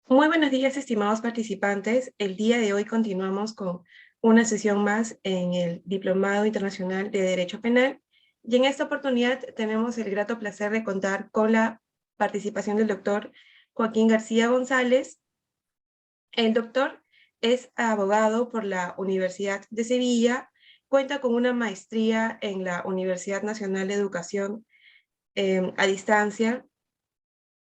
Muy buenos días, estimados participantes. El día de hoy continuamos con una sesión más en el Diplomado Internacional de Derecho Penal y en esta oportunidad tenemos el grato placer de contar con la participación del doctor Joaquín García González. El doctor es abogado por la Universidad de Sevilla, cuenta con una maestría en la Universidad Nacional de Educación a Distancia,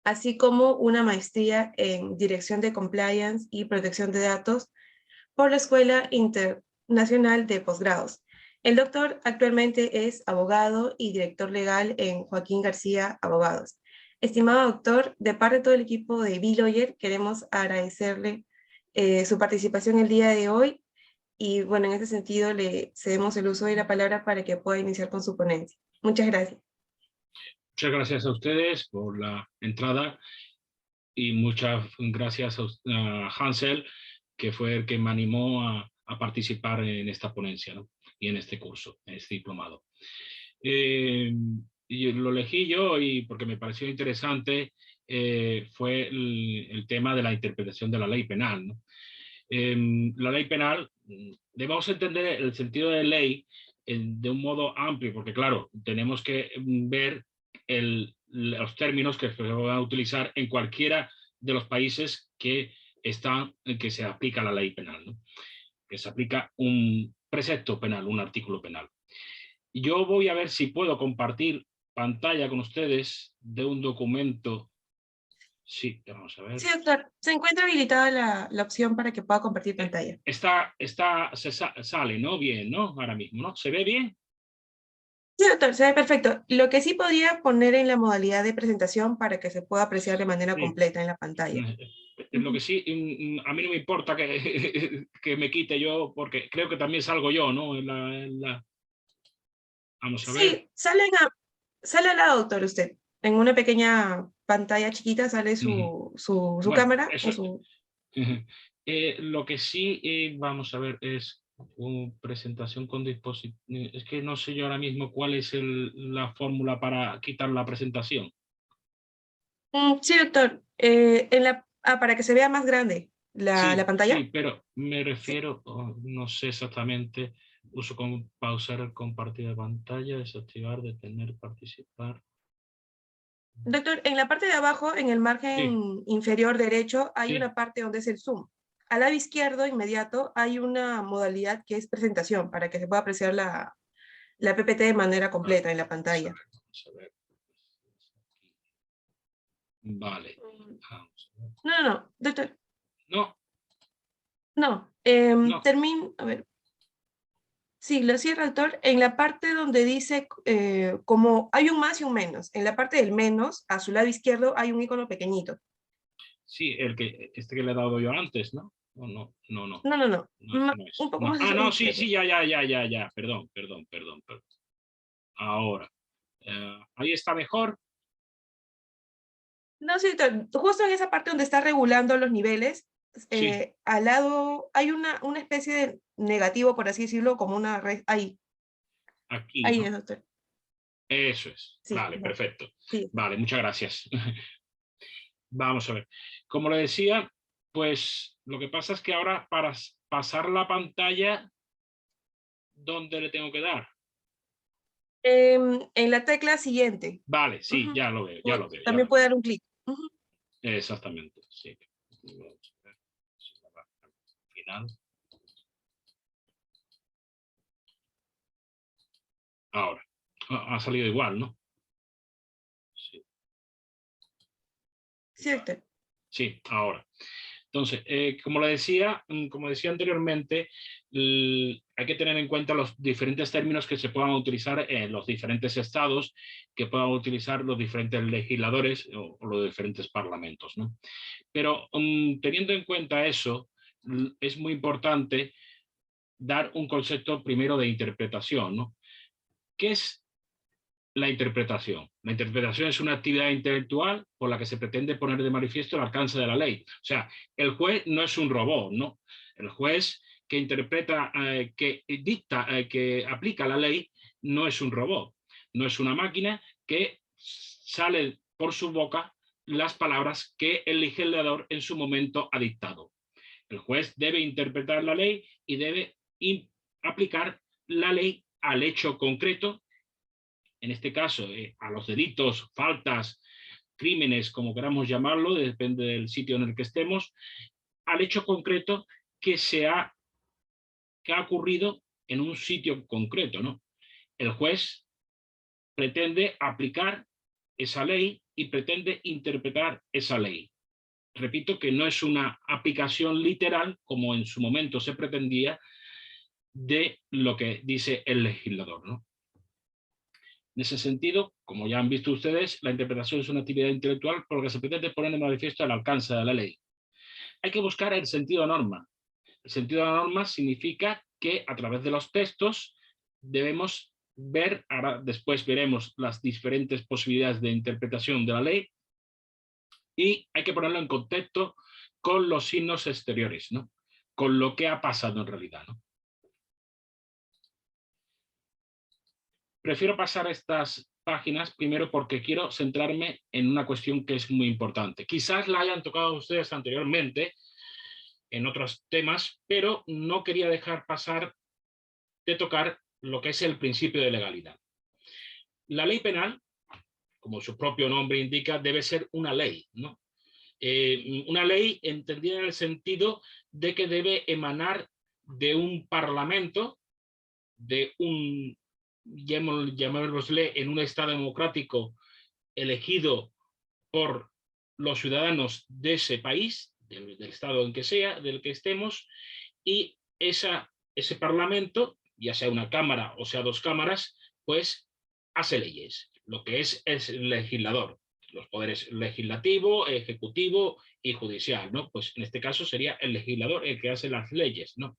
así como una maestría en Dirección de Compliance y Protección de Datos por la Escuela Internacional de Posgrados. El doctor actualmente es abogado y director legal en Joaquín García Abogados. Estimado doctor, de parte de todo el equipo de B-Lawyer, queremos agradecerle su participación el día de hoy y bueno, en este sentido le cedemos el uso de la palabra para que pueda iniciar con su ponencia. Muchas gracias. Muchas gracias a ustedes por la entrada y muchas gracias a Hansel, que fue el que me animó a participar en esta ponencia, ¿no? Y en este curso, en este diplomado. Y lo elegí yo y porque me pareció interesante fue el tema de la interpretación de la ley penal, ¿no? La ley penal, debemos entender el sentido de ley de un modo amplio, porque claro, tenemos que ver los términos que se van a utilizar en cualquiera de los países que se aplica la ley penal, ¿no? Que se aplica un precepto penal, un artículo penal. Yo voy a ver si puedo compartir pantalla con ustedes de un documento. Sí, vamos a ver. Sí, doctor. Se encuentra habilitada la opción para que pueda compartir pantalla. Sale, ¿no? Bien, ¿no? Ahora mismo, ¿no? ¿Se ve bien? Sí, doctor, se ve perfecto. Lo que sí podría poner en la modalidad de presentación para que se pueda apreciar de manera Sí. completa en la pantalla. Lo que Ujú. sí, a mí no me importa que, que me quite yo, porque creo que también salgo yo, ¿no? Vamos a ver. Sí, sale al lado, doctor, usted. En una pequeña pantalla chiquita sale Ujú. su Bueno, cámara eso. o su... Lo que sí, vamos a ver, es presentación con dispositivo. Es que no sé yo ahora mismo cuál es la fórmula para quitar la presentación. Sí, doctor. Para que se vea más grande la Sí, sí, pantalla. pero me Sí. refiero, no sé exactamente, uso con pausar el compartir de pantalla, desactivar, detener, participar. Doctor, en la parte de abajo, en el Sí, margen inferior derecho, hay sí. una parte donde es el zoom. Al lado izquierdo, inmediato, hay una modalidad que es presentación para que se pueda apreciar la PPT de manera Vale, completa en la vamos a pantalla. ver, vamos a ver. Vale, Mm, vamos a ver. No, no, no, doctor, No, no. no. A ver, sí, lo cierra, doctor. En la parte donde dice como hay un más y un menos. En la parte del menos, a su lado izquierdo, hay un icono pequeñito. Sí, este que le he dado yo antes, ¿no? O no, no, no. No, no, no. No, este no Un es. poco No. más Ah, hacia la no, sí, izquierda. sí, ya. Perdón, perdón. Ahora. Ahí está mejor. No, sí, justo en esa parte donde está regulando los niveles, Sí, al lado hay una especie de negativo, por así decirlo, como una red. aquí, Ahí ¿no? es, doctor. Eso es. Sí, Vale, perfecto. sí. Vale, muchas gracias. Vamos a ver. Como le decía, pues lo que pasa es que ahora para pasar la pantalla, ¿dónde le tengo que dar? En la tecla siguiente. Vale, sí, Ujú. ya También lo veo. puede dar un clic. Ujú. Exactamente, sí. Vamos a ver si la va al final. Ahora. Ha salido igual, ¿no? Sí, Sí, vale. doctor. Sí, ahora. Entonces, como decía anteriormente, hay que tener en cuenta los diferentes términos que se puedan utilizar en los diferentes estados, que puedan utilizar los diferentes legisladores o los diferentes parlamentos, ¿no? Pero teniendo en cuenta eso, es muy importante dar un concepto primero de interpretación, ¿no? ¿Qué es la interpretación? La interpretación es una actividad intelectual por la que se pretende poner de manifiesto el alcance de la ley. O sea, el juez no es un robot, ¿no? El juez que interpreta, que dicta, que aplica la ley, no es un robot, no es una máquina que sale por su boca las palabras que el legislador en su momento ha dictado. El juez debe interpretar la ley y debe aplicar la ley al hecho concreto, en este caso a los delitos, faltas, crímenes, como queramos llamarlo, depende del sitio en el que estemos, al hecho concreto que ha ocurrido en un sitio concreto, ¿no? El juez pretende aplicar esa ley y pretende interpretar esa ley. Repito que no es una aplicación literal, como en su momento se pretendía, de lo que dice el legislador, ¿no? En ese sentido, como ya han visto ustedes, la interpretación es una actividad intelectual por lo que se pretende poner de manifiesto el alcance de la ley. Hay que buscar el sentido de la norma. El sentido de la norma significa que a través de los textos debemos ver, ahora después veremos las diferentes posibilidades de interpretación de la ley, y hay que ponerlo en contexto con los signos exteriores, ¿no? Con lo que ha pasado en realidad, ¿no? Prefiero pasar estas páginas primero porque quiero centrarme en una cuestión que es muy importante. Quizás la hayan tocado ustedes anteriormente en otros temas, pero no quería dejar pasar de tocar lo que es el principio de legalidad. La ley penal, como su propio nombre indica, debe ser una ley, ¿no? Una ley entendida en el sentido de que debe emanar de un parlamento, de un, llamémosle, en un Estado democrático elegido por los ciudadanos de ese país, del Estado en que sea, del que estemos, y ese parlamento, ya sea una cámara o sea dos cámaras, pues hace leyes, lo que es el legislador, los poderes legislativo, ejecutivo y judicial, ¿no? Pues en este caso sería el legislador el que hace las leyes, ¿no?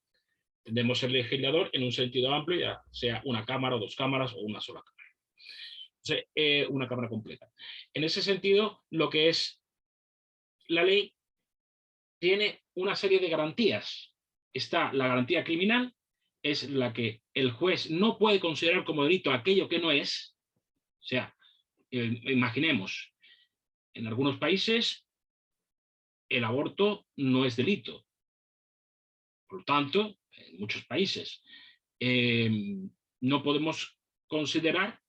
Entendemos el legislador en un sentido amplio, ya sea una cámara o dos cámaras o una sola cámara. Entonces, una cámara completa. En ese sentido, lo que es la ley tiene una serie de garantías. Está la garantía criminal, es la que el juez no puede considerar como delito aquello que no es. O sea, imaginemos, en algunos países el aborto no es delito. Por lo tanto, en muchos países no podemos considerar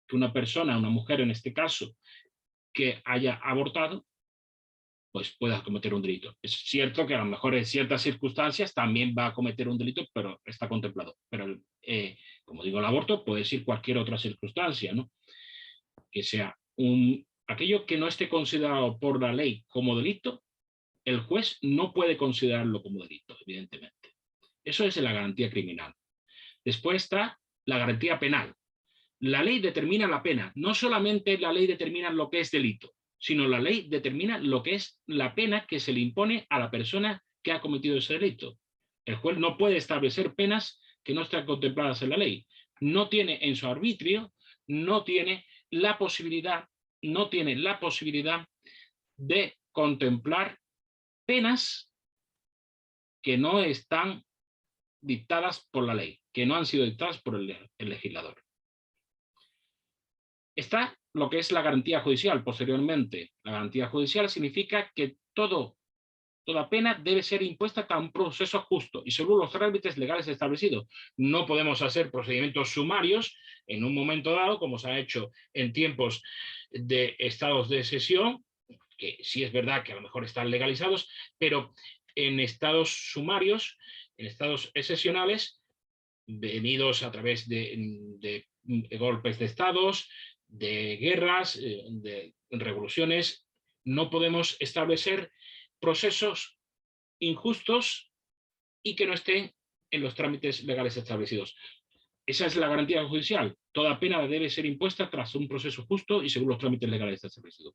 que una persona, una mujer en este caso, que haya abortado, pues pueda cometer un delito. Es cierto que a lo mejor en ciertas circunstancias también va a cometer un delito, pero está contemplado. Pero, como digo, el aborto puede ser cualquier otra circunstancia, ¿no? Que sea aquello que no esté considerado por la ley como delito, el juez no puede considerarlo como delito, evidentemente. Eso es la garantía criminal. Después está la garantía penal. La ley determina la pena. No solamente la ley determina lo que es delito, sino la ley determina lo que es la pena que se le impone a la persona que ha cometido ese delito. El juez no puede establecer penas que no están contempladas en la ley. No tiene en su arbitrio, no tiene la posibilidad de contemplar penas que no están dictadas por la ley, que no han sido dictadas por el legislador. Está lo que es la garantía judicial posteriormente. La garantía judicial significa que toda pena debe ser impuesta a un proceso justo y según los trámites legales establecidos. No podemos hacer procedimientos sumarios en un momento dado, como se ha hecho en tiempos de estados de excepción, que sí es verdad que a lo mejor están legalizados, pero en estados sumarios, en estados excepcionales, venidos a través de golpes de estados, de guerras, de revoluciones, no podemos establecer procesos injustos y que no estén en los trámites legales establecidos. Esa es la garantía judicial. Toda pena debe ser impuesta tras un proceso justo y según los trámites legales establecidos.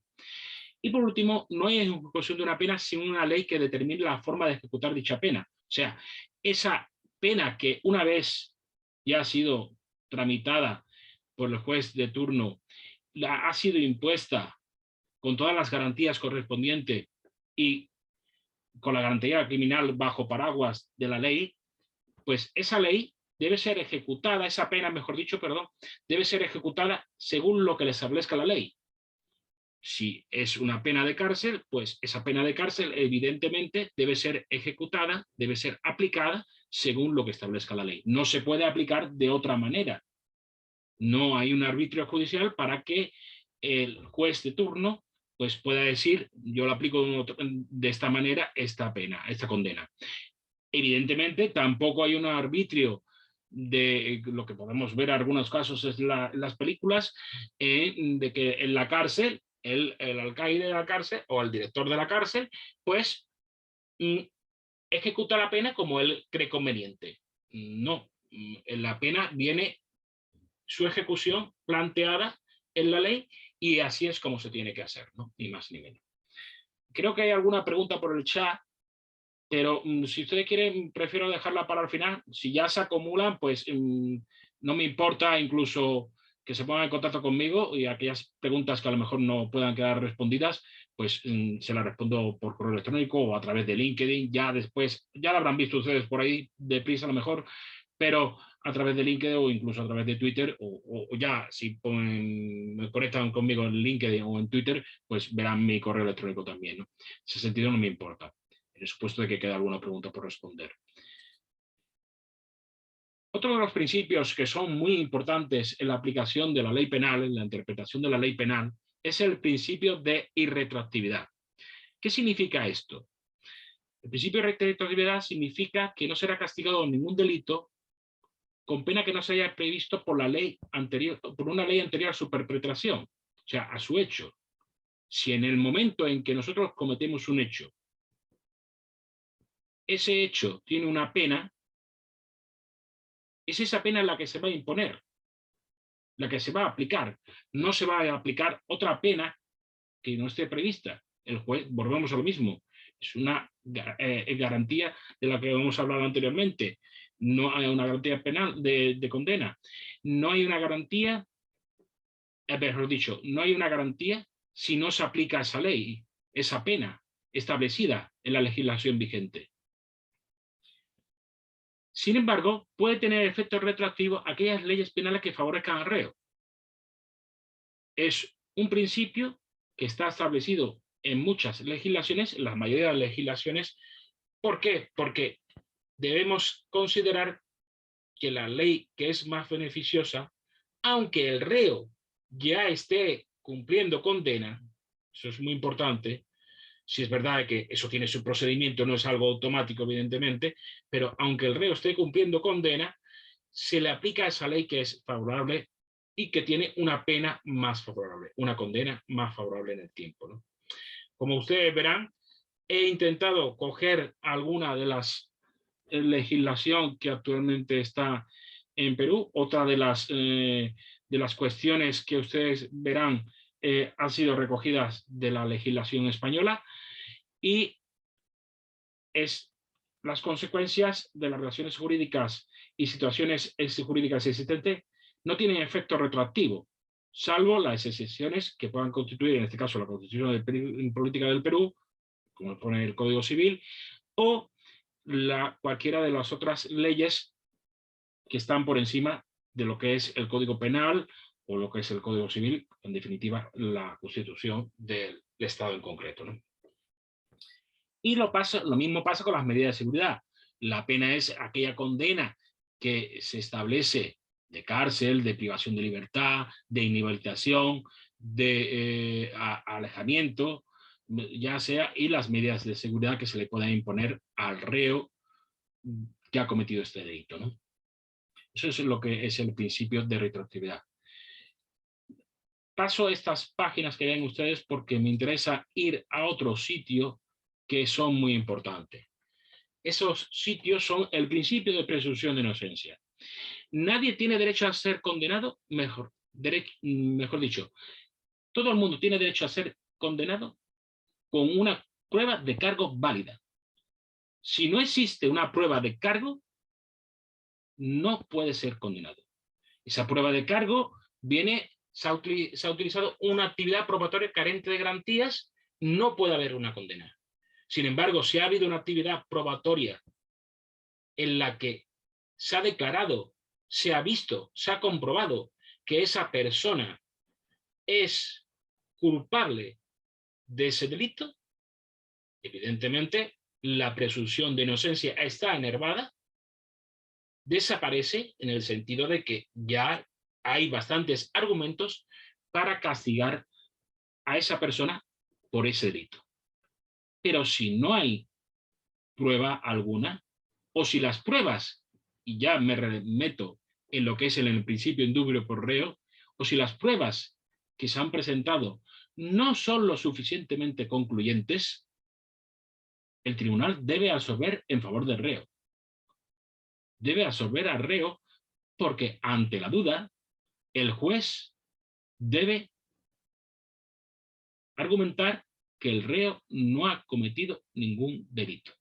Y por último, no hay ejecución de una pena sin una ley que determine la forma de ejecutar dicha pena. O sea, esa pena que una vez ya ha sido tramitada por el juez de turno, ha sido impuesta con todas las garantías correspondientes y con la garantía criminal bajo paraguas de la ley, pues esa ley debe ser ejecutada, esa pena, mejor dicho, perdón, debe ser ejecutada según lo que le establezca la ley. Si es una pena de cárcel, pues esa pena de cárcel evidentemente debe ser ejecutada, debe ser aplicada según lo que establezca la ley. No se puede aplicar de otra manera. No hay un arbitrio judicial para que el juez de turno pues pueda decir, yo lo aplico de esta manera esta pena, esta condena. Evidentemente tampoco hay un arbitrio de lo que podemos ver en algunos casos es las películas, de que en la cárcel el alcaide de la cárcel o el director de la cárcel pues ejecuta la pena como él cree conveniente. No, en la pena viene su ejecución planteada en la ley y así es como se tiene que hacer, ¿no? Ni más ni menos. Creo que hay alguna pregunta por el chat, pero si ustedes quieren, prefiero dejarla para el final. Si ya se acumulan, pues no me importa incluso que se pongan en contacto conmigo y aquellas preguntas que a lo mejor no puedan quedar respondidas, pues se las respondo por correo electrónico o a través de LinkedIn. Ya después, ya la habrán visto ustedes por ahí deprisa a lo mejor, pero a través de LinkedIn o incluso a través de Twitter o ya si me conectan conmigo en LinkedIn o en Twitter, pues verán mi correo electrónico también, ¿no? En ese sentido no me importa, en el supuesto de que quede alguna pregunta por responder. Otro de los principios que son muy importantes en la aplicación de la ley penal, en la interpretación de la ley penal, es el principio de irretroactividad. ¿Qué significa esto? El principio de irretroactividad significa que no será castigado ningún delito con pena que no se haya previsto por la ley anterior, por una ley anterior a su perpetración, o sea, a su hecho. Si en el momento en que nosotros cometemos un hecho, ese hecho tiene una pena, es esa pena la que se va a imponer, la que se va a aplicar. No se va a aplicar otra pena que no esté prevista. El juez, volvemos a lo mismo, es una garantía de la que hemos hablado anteriormente. No hay una garantía penal de condena. No hay una garantía, mejor dicho, no hay una garantía si no se aplica esa ley, esa pena establecida en la legislación vigente. Sin embargo, puede tener efectos retroactivos aquellas leyes penales que favorezcan al reo. Es un principio que está establecido en muchas legislaciones, en la mayoría de las legislaciones. ¿Por qué? Porque debemos considerar que la ley que es más beneficiosa, aunque el reo ya esté cumpliendo condena, eso es muy importante, si es verdad que eso tiene su procedimiento, no es algo automático, evidentemente, pero aunque el reo esté cumpliendo condena, se le aplica esa ley que es favorable y que tiene una pena más favorable, una condena más favorable en el tiempo, ¿no? Como ustedes verán, he intentado coger alguna de las legislación que actualmente está en Perú. Otra de las cuestiones que ustedes verán han sido recogidas de la legislación española y es las consecuencias de las relaciones jurídicas y situaciones jurídicas existentes no tienen efecto retroactivo, salvo las excepciones que puedan constituir, en este caso, la Constitución Política del Perú, como pone el Código Civil, o cualquiera de las otras leyes que están por encima de lo que es el Código Penal o lo que es el Código Civil, en definitiva, la Constitución del Estado en concreto, ¿no? Y lo mismo pasa con las medidas de seguridad. La pena es aquella condena que se establece de cárcel, de privación de libertad, de inhabilitación, de alejamiento, ya sea, y las medidas de seguridad que se le puedan imponer al reo que ha cometido este delito, ¿no? Eso es lo que es el principio de retroactividad. Paso a estas páginas que ven ustedes porque me interesa ir a otro sitio que son muy importantes. Esos sitios son el principio de presunción de inocencia. Nadie tiene derecho a ser condenado, mejor dicho, todo el mundo tiene derecho a ser condenado con una prueba de cargo válida. Si no existe una prueba de cargo, no puede ser condenado. Esa prueba de cargo se ha utilizado una actividad probatoria carente de garantías, no puede haber una condena. Sin embargo, si ha habido una actividad probatoria en la que se ha declarado, se ha visto, se ha comprobado que esa persona es culpable de ese delito, evidentemente la presunción de inocencia está enervada, desaparece en el sentido de que ya hay bastantes argumentos para castigar a esa persona por ese delito. Pero si no hay prueba alguna, o si las pruebas, y ya me remeto en lo que es el principio indubio por reo, o si las pruebas que se han presentado no son lo suficientemente concluyentes, el tribunal debe absolver en favor del reo. Debe absolver al reo porque ante la duda, el juez debe argumentar que el reo no ha cometido ningún delito.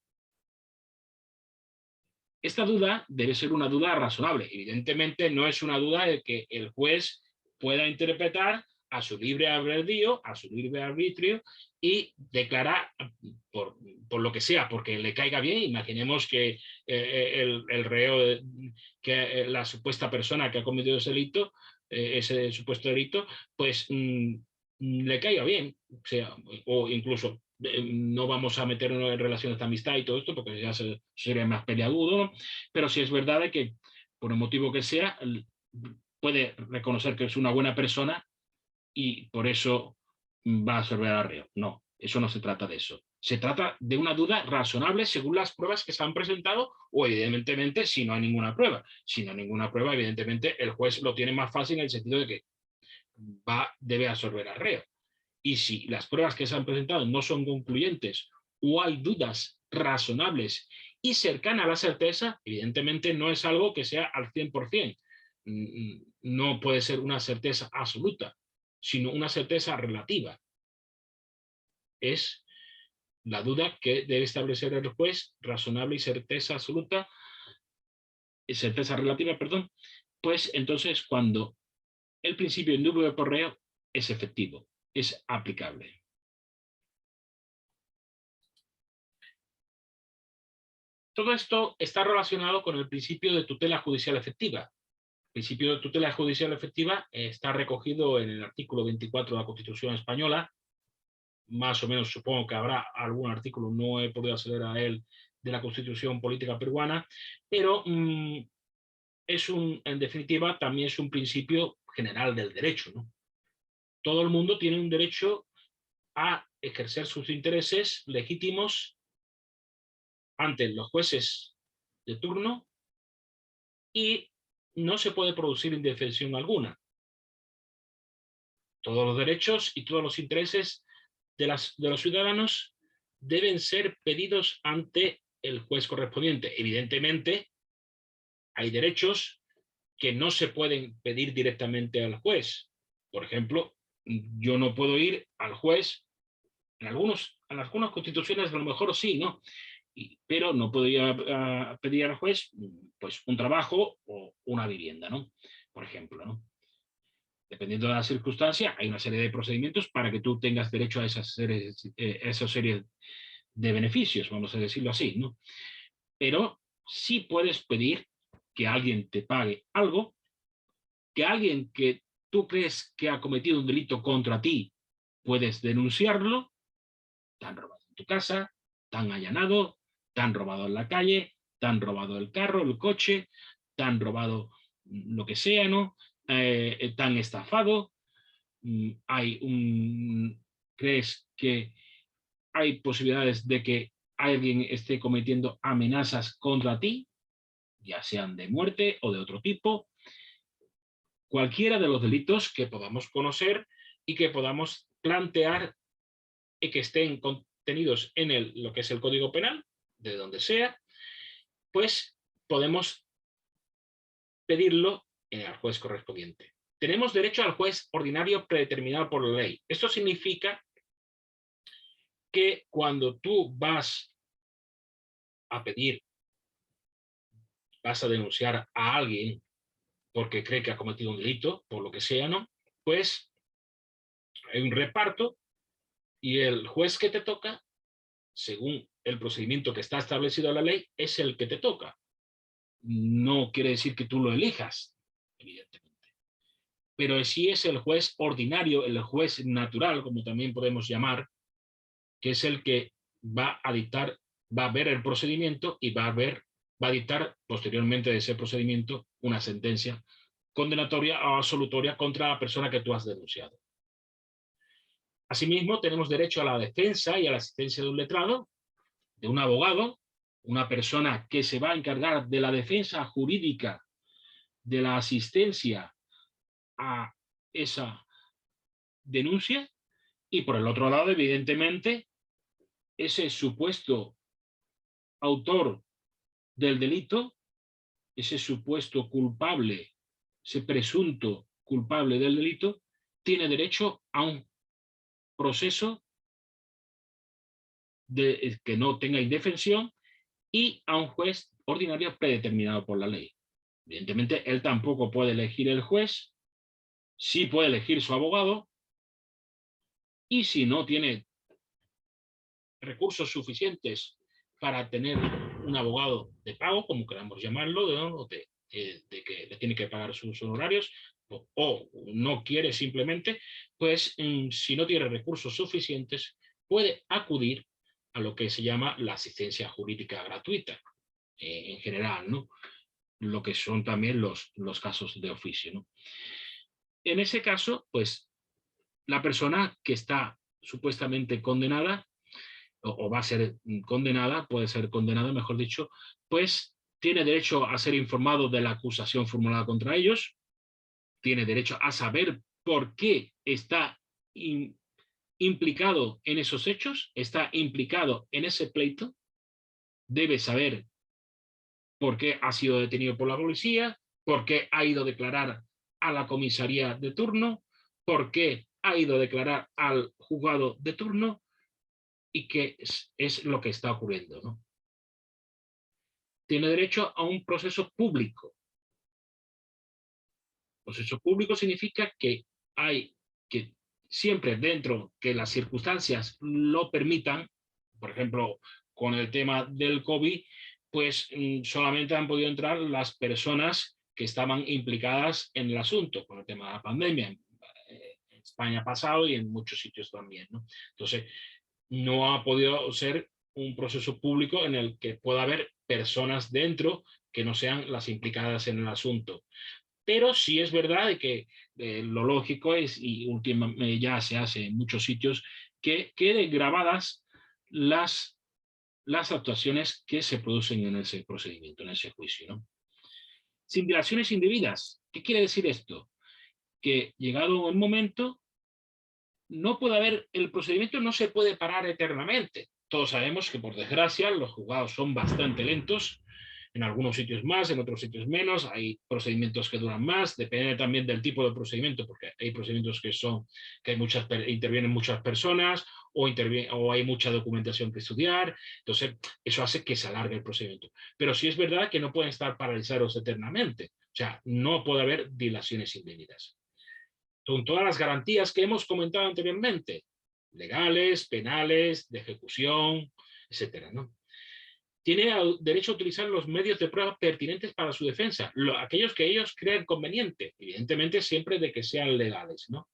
Esta duda debe ser una duda razonable. Evidentemente no es una duda de que el juez pueda interpretar a su libre albedrío, a su libre arbitrio y declarar por lo que sea, porque le caiga bien. Imaginemos que el reo, que la supuesta persona que ha cometido ese delito, ese supuesto delito, pues le caiga bien, o sea, o incluso no vamos a meternos en relaciones de amistad y todo esto, porque ya sería más peleagudo, ¿no? Pero sí es verdad de que, por el motivo que sea, puede reconocer que es una buena persona y por eso va a absolver al reo. No, eso no se trata de eso. Se trata de una duda razonable según las pruebas que se han presentado o evidentemente si no hay ninguna prueba. Si no hay ninguna prueba, evidentemente el juez lo tiene más fácil en el sentido de que debe absolver al reo. Y si las pruebas que se han presentado no son concluyentes o hay dudas razonables y cercanas a la certeza, evidentemente no es algo que sea al 100%. No puede ser una certeza absoluta, sino una certeza relativa. Es la duda que debe establecer el juez, razonable y certeza absoluta, certeza relativa, perdón, pues entonces cuando el principio indubio por reo es efectivo, es aplicable. Todo esto está relacionado con el principio de tutela judicial efectiva. El principio de tutela judicial efectiva está recogido en el artículo 24 de la Constitución española. Más o menos supongo que habrá algún artículo, no he podido acceder a él, de la Constitución política peruana, pero en definitiva también es un principio general del derecho, ¿no? Todo el mundo tiene un derecho a ejercer sus intereses legítimos ante los jueces de turno y no se puede producir indefensión alguna. Todos los derechos y todos los intereses de los ciudadanos deben ser pedidos ante el juez correspondiente. Evidentemente, hay derechos que no se pueden pedir directamente al juez. Por ejemplo, yo no puedo ir al juez, en algunas constituciones a lo mejor sí, ¿no? Pero no puedo ir a pedir al juez pues un trabajo o una vivienda, ¿no? Por ejemplo, ¿no? Dependiendo de la circunstancia, hay una serie de procedimientos para que tú tengas derecho a esas series de beneficios, vamos a decirlo así, ¿no? Pero sí puedes pedir que alguien te pague algo, que alguien que tú crees que ha cometido un delito contra ti, puedes denunciarlo, te han robado en tu casa, te han allanado, te han robado en la calle, te han robado el carro, el coche, te han robado lo que sea, ¿no? Te han estafado, crees que hay posibilidades de que alguien esté cometiendo amenazas contra ti, ya sean de muerte o de otro tipo, cualquiera de los delitos que podamos conocer y que podamos plantear y que estén contenidos en lo que es el Código Penal, de donde sea, pues podemos pedirlo al juez correspondiente. Tenemos derecho al juez ordinario predeterminado por la ley. Esto significa que cuando tú vas a pedir, vas a denunciar a alguien porque cree que ha cometido un delito, por lo que sea, ¿no? Pues hay un reparto y el juez que te toca, según el procedimiento que está establecido en la ley, es el que te toca. No quiere decir que tú lo elijas, evidentemente. pero sí es el juez ordinario, el juez natural, como también podemos llamar, que es el que va a dictar, va a ver el procedimiento y va a dictar posteriormente de ese procedimiento una sentencia condenatoria o absolutoria contra la persona que tú has denunciado. Asimismo, tenemos derecho a la defensa y a la asistencia de un letrado, de un abogado, una persona que se va a encargar de la defensa jurídica, de la asistencia a esa denuncia, y por el otro lado, evidentemente, ese supuesto autor del delito, ese supuesto culpable, ese presunto culpable del delito, tiene derecho a un proceso que no tenga indefensión y a un juez ordinario predeterminado por la ley. Evidentemente, él tampoco puede elegir el juez, sí puede elegir su abogado, y si no tiene recursos suficientes para tener un abogado de pago, como queramos llamarlo, ¿no? de que le tiene que pagar sus honorarios, o no quiere simplemente, pues si no tiene recursos suficientes, puede acudir a lo que se llama la asistencia jurídica gratuita, en general, ¿no? Lo que son también los casos de oficio, ¿no? En ese caso, pues la persona que está supuestamente condenada o va a ser condenada, puede ser condenada, mejor dicho, pues tiene derecho a ser informado de la acusación formulada contra ellos, tiene derecho a saber por qué está implicado en esos hechos, está implicado en ese pleito, debe saber por qué ha sido detenido por la policía, por qué ha ido a declarar a la comisaría de turno, por qué ha ido a declarar al juzgado de turno y qué es lo que está ocurriendo, ¿no? Tiene derecho a un proceso público. Proceso público significa que hay que siempre dentro que las circunstancias lo permitan, por ejemplo, con el tema del COVID, pues solamente han podido entrar las personas que estaban implicadas en el asunto, con el tema de la pandemia. En España ha pasado y en muchos sitios también, ¿no? Entonces, no ha podido ser un proceso público en el que pueda haber personas dentro que no sean las implicadas en el asunto. Pero sí es verdad que lo lógico es, y últimamente ya se hace en muchos sitios, que queden grabadas las actuaciones que se producen en ese procedimiento, en ese juicio, ¿no? Sin dilaciones indebidas. ¿Qué quiere decir esto? Que llegado el momento, no puede haber, el procedimiento no se puede parar eternamente. Todos sabemos que, por desgracia, los juzgados son bastante lentos, en algunos sitios más, en otros sitios menos, hay procedimientos que duran más, depende también del tipo de procedimiento, porque hay procedimientos que intervienen muchas personas, o hay mucha documentación que estudiar, entonces eso hace que se alargue el procedimiento. Pero sí es verdad que no pueden estar paralizados eternamente, o sea, no puede haber dilaciones indebidas. Con todas las garantías que hemos comentado anteriormente, legales, penales, de ejecución, etcétera, ¿no? Tiene derecho a utilizar los medios de prueba pertinentes para su defensa, aquellos que ellos crean conveniente, evidentemente siempre de que sean legales, ¿no?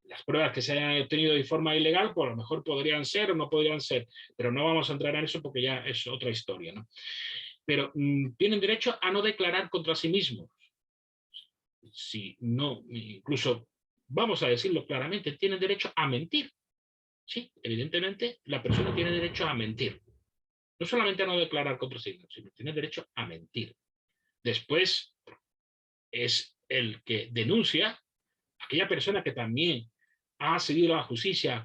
Las pruebas que se hayan obtenido de forma ilegal, pues a lo mejor podrían ser o no podrían ser, pero no vamos a entrar en eso porque ya es otra historia, ¿no? Pero tienen derecho a no declarar contra sí mismos. Si no, incluso, vamos a decirlo claramente, tienen derecho a mentir. Sí, evidentemente la persona tiene derecho a mentir. No solamente a no declarar contra sí mismo, sino tiene derecho a mentir. Después es el que denuncia, aquella persona que también ha seguido a la justicia,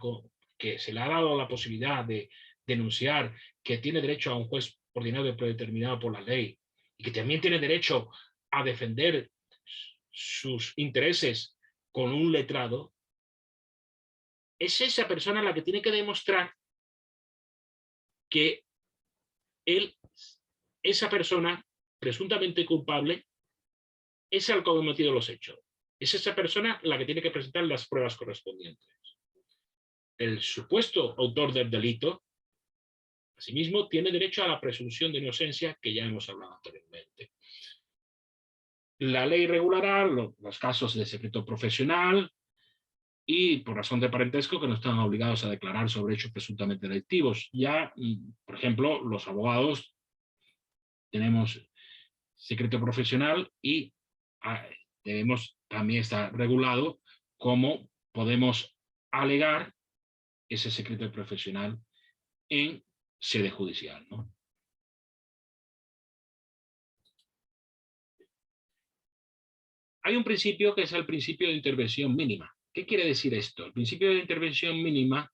que se le ha dado la posibilidad de denunciar, que tiene derecho a un juez ordinario predeterminado por la ley y que también tiene derecho a defender sus intereses con un letrado, es esa persona la que tiene que demostrar que esa persona presuntamente culpable es el que ha cometido los hechos. Es esa persona la que tiene que presentar las pruebas correspondientes. El supuesto autor del delito, asimismo, tiene derecho a la presunción de inocencia que ya hemos hablado anteriormente. La ley regulará los casos de secreto profesional y por razón de parentesco que no están obligados a declarar sobre hechos presuntamente delictivos. Ya, por ejemplo, los abogados tenemos secreto profesional y debemos también estar regulado cómo podemos alegar ese secreto profesional en sede judicial, ¿no? Hay un principio que es el principio de intervención mínima. ¿Qué quiere decir esto? El principio de intervención mínima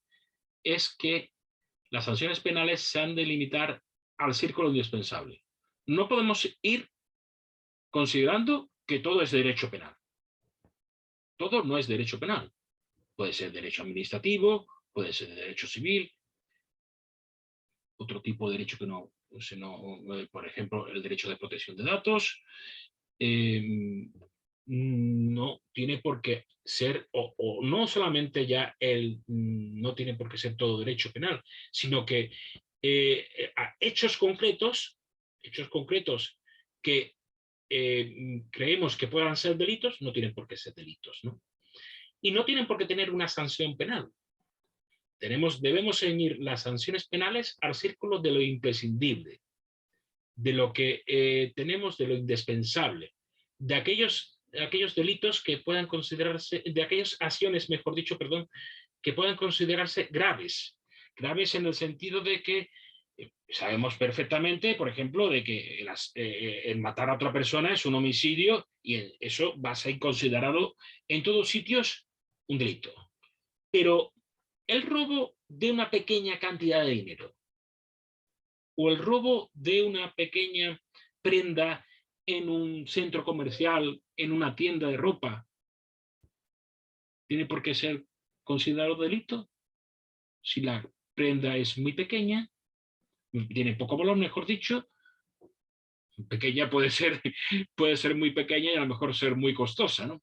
es que las sanciones penales se han de limitar al círculo indispensable. No podemos ir considerando que todo es derecho penal. Todo no es derecho penal. Puede ser derecho administrativo, puede ser derecho civil, otro tipo de derecho que no, por ejemplo, el derecho de protección de datos, no tiene por qué ser, o no solamente ya no tiene por qué ser todo derecho penal, sino que a hechos concretos que creemos que puedan ser delitos, no tienen por qué ser delitos, ¿no? Y no tienen por qué tener una sanción penal. Debemos ceñir las sanciones penales al círculo de lo imprescindible, de lo que tenemos, de lo indispensable, de aquellos delitos que puedan considerarse, de aquellas acciones, mejor dicho, perdón, que puedan considerarse graves. Graves en el sentido de que sabemos perfectamente, por ejemplo, de que el matar a otra persona es un homicidio y eso va a ser considerado en todos sitios un delito. Pero el robo de una pequeña cantidad de dinero o el robo de una pequeña prenda en un centro comercial, en una tienda de ropa, ¿tiene por qué ser considerado delito? Si la prenda es muy pequeña, tiene poco valor, mejor dicho, pequeña puede ser muy pequeña y a lo mejor ser muy costosa, ¿no?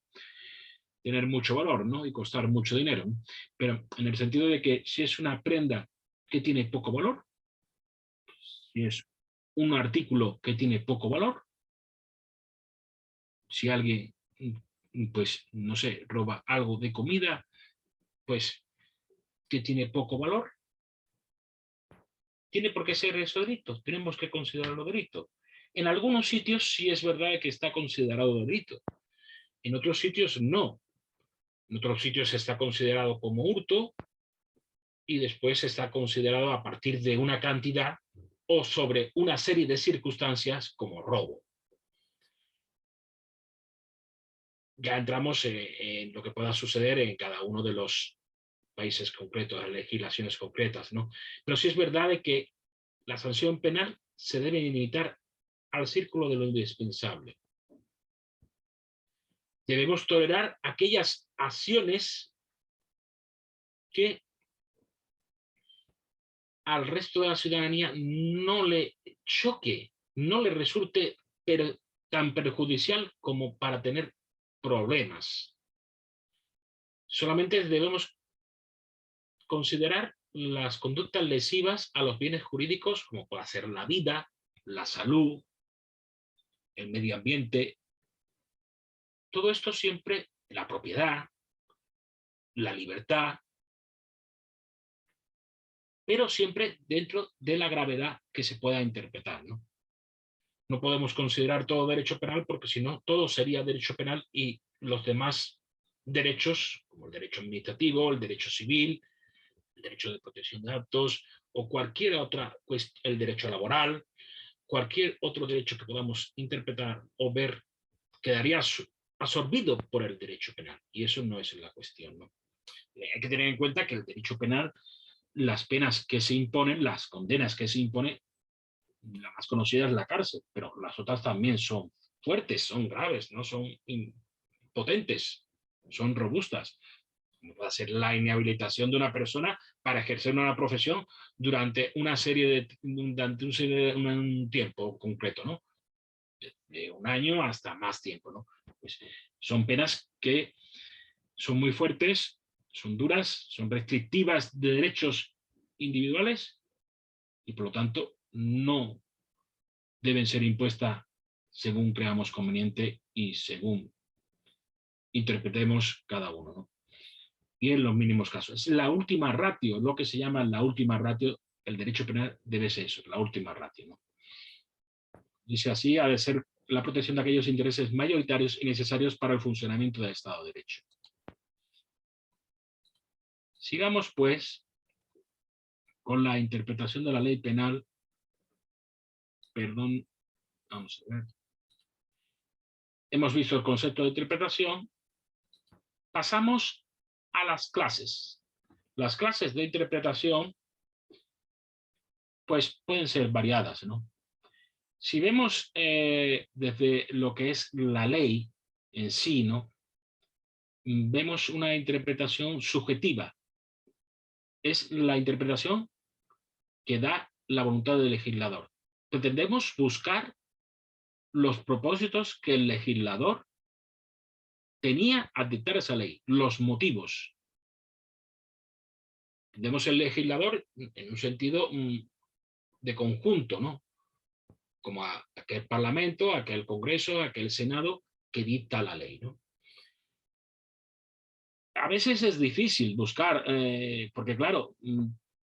Tener mucho valor, ¿no? Y costar mucho dinero, ¿no? Pero en el sentido de que si es una prenda que tiene poco valor, si es un artículo que tiene poco valor, si alguien, pues, no sé, roba algo de comida, pues, que tiene poco valor, ¿tiene por qué ser eso delito? Tenemos que considerarlo delito. En algunos sitios sí es verdad que está considerado delito. En otros sitios no. En otros sitios está considerado como hurto y después está considerado a partir de una cantidad o sobre una serie de circunstancias como robo. Ya entramos en lo que pueda suceder en cada uno de los países concretos, legislaciones concretas, ¿no? Pero sí es verdad de que la sanción penal se debe limitar al círculo de lo indispensable. Debemos tolerar aquellas acciones que al resto de la ciudadanía no le choque, no le resulte tan perjudicial como para tener problemas. Solamente debemos considerar las conductas lesivas a los bienes jurídicos, como puede ser la vida, la salud, el medio ambiente. Todo esto siempre, la propiedad, la libertad, pero siempre dentro de la gravedad que se pueda interpretar, ¿no? No podemos considerar todo derecho penal porque si no, todo sería derecho penal y los demás derechos, como el derecho administrativo, el derecho civil, el derecho de protección de datos o cualquier otra cuestión, el derecho laboral, cualquier otro derecho que podamos interpretar o ver quedaría absorbido por el derecho penal. Y eso no es la cuestión, ¿no? Hay que tener en cuenta que el derecho penal, las penas que se imponen, las condenas que se imponen, la más conocida es la cárcel, pero las otras también son fuertes, son graves, no son potentes, son robustas. Como puede ser la inhabilitación de una persona para ejercer una profesión durante un tiempo concreto, ¿no? De un año hasta más tiempo, ¿no? Pues son penas que son muy fuertes, son duras, son restrictivas de derechos individuales y por lo tanto no deben ser impuestas según creamos conveniente y según interpretemos cada uno, ¿no? Y en los mínimos casos. Es la última ratio, lo que se llama la última ratio. El derecho penal debe ser eso, la última ratio, ¿no? Dice así, ha de ser la protección de aquellos intereses mayoritarios y necesarios para el funcionamiento del Estado de Derecho. Sigamos, pues, con la interpretación de la ley penal. Perdón, vamos a ver. Hemos visto el concepto de interpretación. Pasamos a las clases. Las clases de interpretación, pues, pueden ser variadas, ¿no? Si vemos desde lo que es la ley en sí, ¿no? Vemos una interpretación subjetiva. Es la interpretación que da la voluntad del legislador. Pretendemos buscar los propósitos que el legislador tenía al dictar esa ley, los motivos. Entendemos el legislador en un sentido de conjunto, ¿no? Como aquel parlamento, aquel congreso, aquel senado que dicta la ley, ¿no? A veces es difícil buscar, porque claro,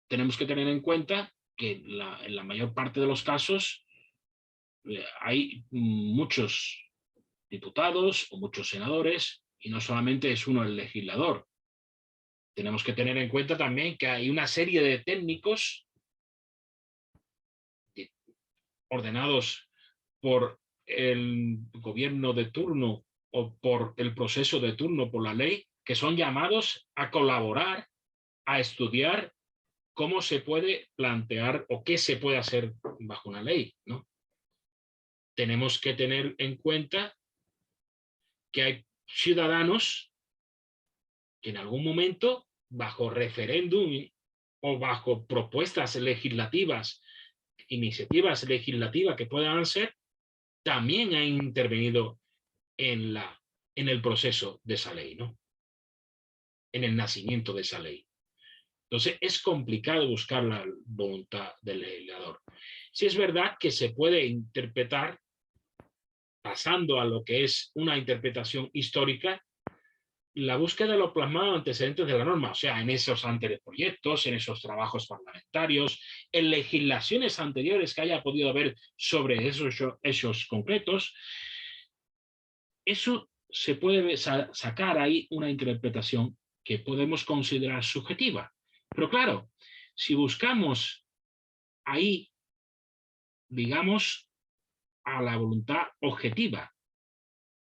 tenemos que tener en cuenta que en la mayor parte de los casos hay muchos diputados o muchos senadores y no solamente es uno el legislador. Tenemos que tener en cuenta también que hay una serie de técnicos ordenados por el gobierno de turno o por el proceso de turno por la ley, que son llamados a colaborar, a estudiar cómo se puede plantear o qué se puede hacer bajo una ley, ¿no? Tenemos que tener en cuenta que hay ciudadanos que en algún momento, bajo referéndum o bajo propuestas legislativas, iniciativas legislativas que puedan ser, también han intervenido en el proceso de esa ley, ¿no? En el nacimiento de esa ley. Entonces es complicado buscar la voluntad del legislador. Sí es verdad que se puede interpretar, pasando a lo que es una interpretación histórica, la búsqueda de los plasmados antecedentes de la norma, o sea, en esos anteproyectos, en esos trabajos parlamentarios, en legislaciones anteriores que haya podido haber sobre esos hechos concretos. Eso se puede sacar ahí una interpretación que podemos considerar subjetiva. Pero claro, si buscamos ahí, digamos, a la voluntad objetiva,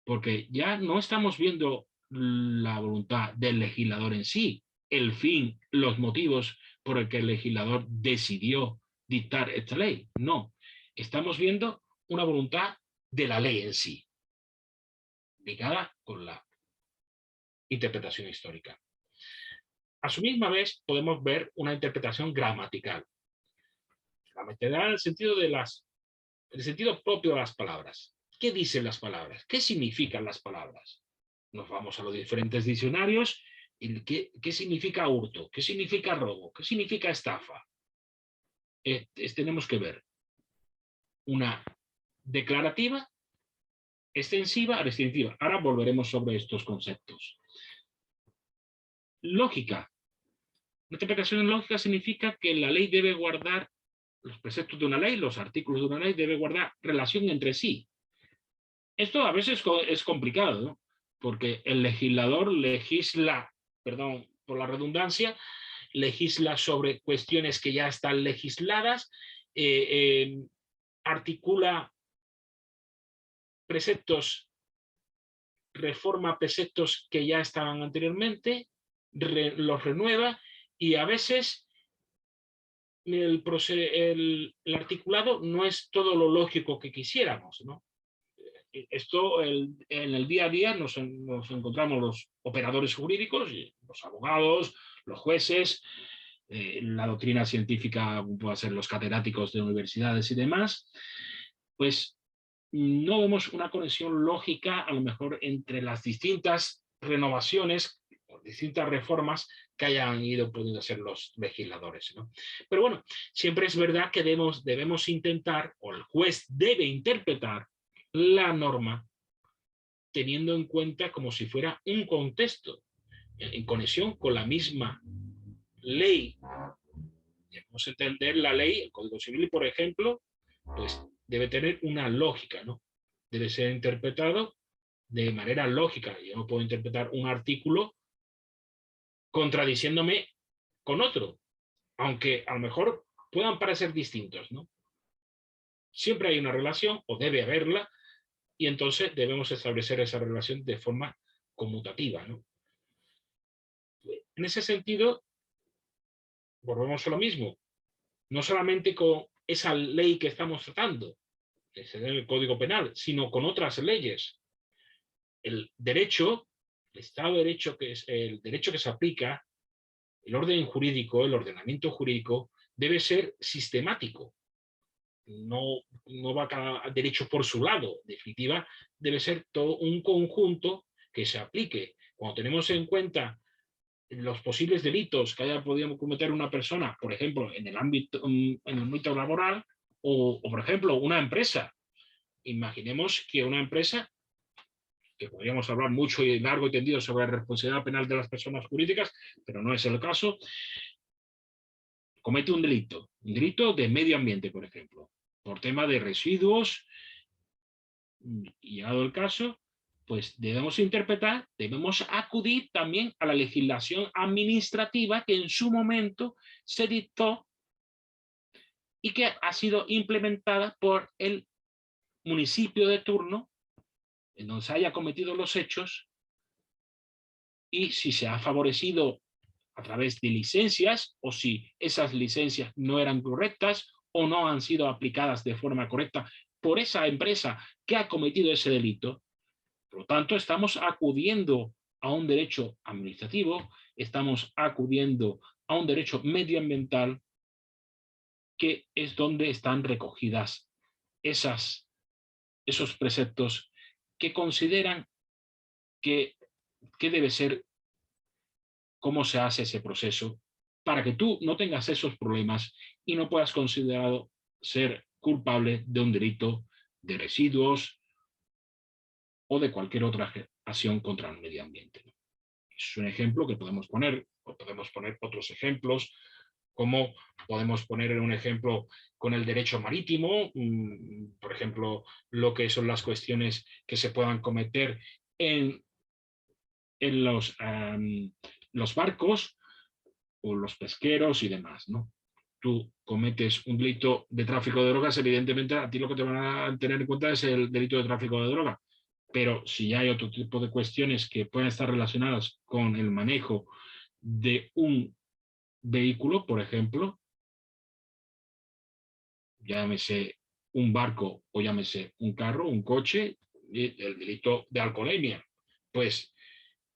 porque ya no estamos viendo la voluntad del legislador en sí, el fin, los motivos por el que el legislador decidió dictar esta ley. No, estamos viendo una voluntad de la ley en sí, ligada con la interpretación histórica. A su misma vez podemos ver una interpretación gramatical. Gramatical en el sentido propio de las palabras. ¿Qué dicen las palabras? ¿Qué significan las palabras? Nos vamos a los diferentes diccionarios. Y ¿qué significa hurto? ¿Qué significa robo? ¿Qué significa estafa? Tenemos que ver una declarativa, extensiva, restrictiva. Ahora volveremos sobre estos conceptos. Lógica. La interpretación lógica significa que la ley debe guardar, los preceptos de una ley, los artículos de una ley, debe guardar relación entre sí. Esto a veces es complicado, ¿no? Porque el legislador legisla, perdón por la redundancia, legisla sobre cuestiones que ya están legisladas, articula preceptos, reforma preceptos que ya estaban anteriormente, los renueva y a veces el articulado no es todo lo lógico que quisiéramos, ¿no? Esto en el día a día nos encontramos los operadores jurídicos, los abogados, los jueces, la doctrina científica puede ser los catedráticos de universidades y demás, pues no vemos una conexión lógica a lo mejor entre las distintas renovaciones o distintas reformas que hayan ido pudiendo hacer los legisladores, ¿no? Pero bueno, siempre es verdad que debemos intentar, o el juez debe interpretar la norma teniendo en cuenta como si fuera un contexto, en conexión con la misma ley. Debemos entender la ley, el Código Civil, por ejemplo, pues debe tener una lógica, ¿no? Debe ser interpretado de manera lógica. Yo no puedo interpretar un artículo contradiciéndome con otro, aunque a lo mejor puedan parecer distintos, ¿no? Siempre hay una relación, o debe haberla, y entonces debemos establecer esa relación de forma conmutativa, ¿no? En ese sentido, volvemos a lo mismo, no solamente con esa ley que estamos tratando, que es el Código Penal, sino con otras leyes. El derecho, el Estado de Derecho, que es el derecho que se aplica, el orden jurídico, el ordenamiento jurídico, debe ser sistemático. No va cada derecho por su lado. En definitiva, debe ser todo un conjunto que se aplique. Cuando tenemos en cuenta los posibles delitos que haya podido cometer una persona, por ejemplo, en el ámbito laboral, o por ejemplo, una empresa. Imaginemos que una empresa, que podríamos hablar mucho y largo y tendido sobre la responsabilidad penal de las personas jurídicas, pero no es el caso, comete un delito de medio ambiente, por ejemplo, por tema de residuos, y llegado el caso, pues debemos interpretar, debemos acudir también a la legislación administrativa que en su momento se dictó y que ha sido implementada por el municipio de turno en donde se haya cometido los hechos, y si se ha favorecido a través de licencias o si esas licencias no eran correctas o no han sido aplicadas de forma correcta por esa empresa que ha cometido ese delito. Por lo tanto, estamos acudiendo a un derecho administrativo, estamos acudiendo a un derecho medioambiental, que es donde están recogidas esos preceptos que consideran que debe ser, cómo se hace ese proceso, para que tú no tengas esos problemas y no puedas considerado ser culpable de un delito de residuos o de cualquier otra acción contra el medio ambiente. Es un ejemplo que podemos poner, o podemos poner otros ejemplos, como podemos poner un ejemplo con el derecho marítimo, por ejemplo, lo que son las cuestiones que se puedan cometer en los barcos o los pesqueros y demás, ¿no? Tú cometes un delito de tráfico de drogas, evidentemente a ti lo que te van a tener en cuenta es el delito de tráfico de droga. Pero si ya hay otro tipo de cuestiones que pueden estar relacionadas con el manejo de un vehículo, por ejemplo, llámese un barco o llámese un carro, un coche, el delito de alcoholemia, pues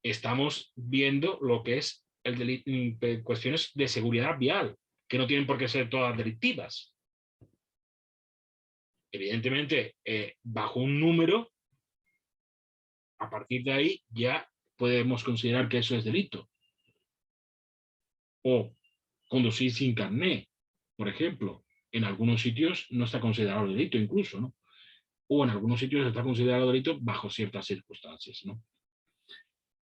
estamos viendo lo que es el delito, cuestiones de seguridad vial, que no tienen por qué ser todas delictivas. Evidentemente, bajo un número, a partir de ahí ya podemos considerar que eso es delito. O conducir sin carné, por ejemplo, en algunos sitios no está considerado delito incluso, ¿no? O en algunos sitios está considerado delito bajo ciertas circunstancias, ¿no?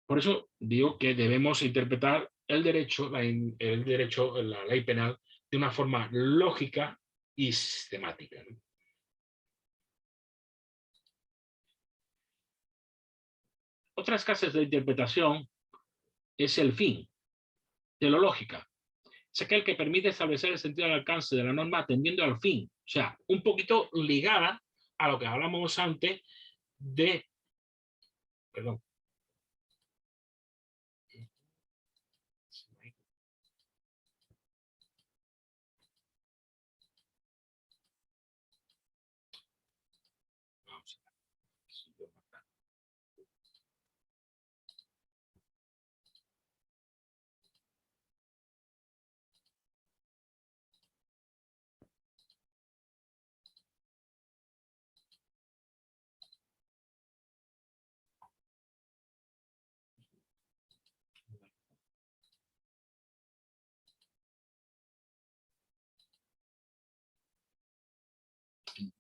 Por eso digo que debemos interpretar el derecho, la ley penal, de una forma lógica y sistemática, ¿no? Otras casos de interpretación es el fin, teleológica. Es aquel que permite establecer el sentido del alcance de la norma atendiendo al fin. O sea, un poquito ligada a lo que hablamos antes de... Perdón. Vamos a ver.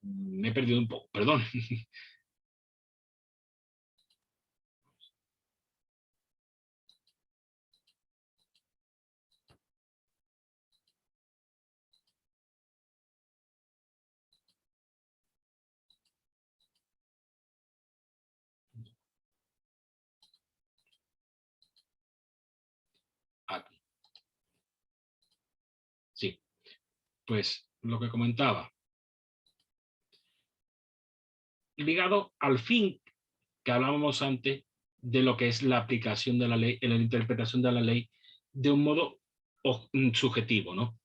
Me he perdido un poco, perdón. Pues lo que comentaba, ligado al fin que hablábamos antes de lo que es la aplicación de la ley, la interpretación de la ley de un modo subjetivo, ¿no?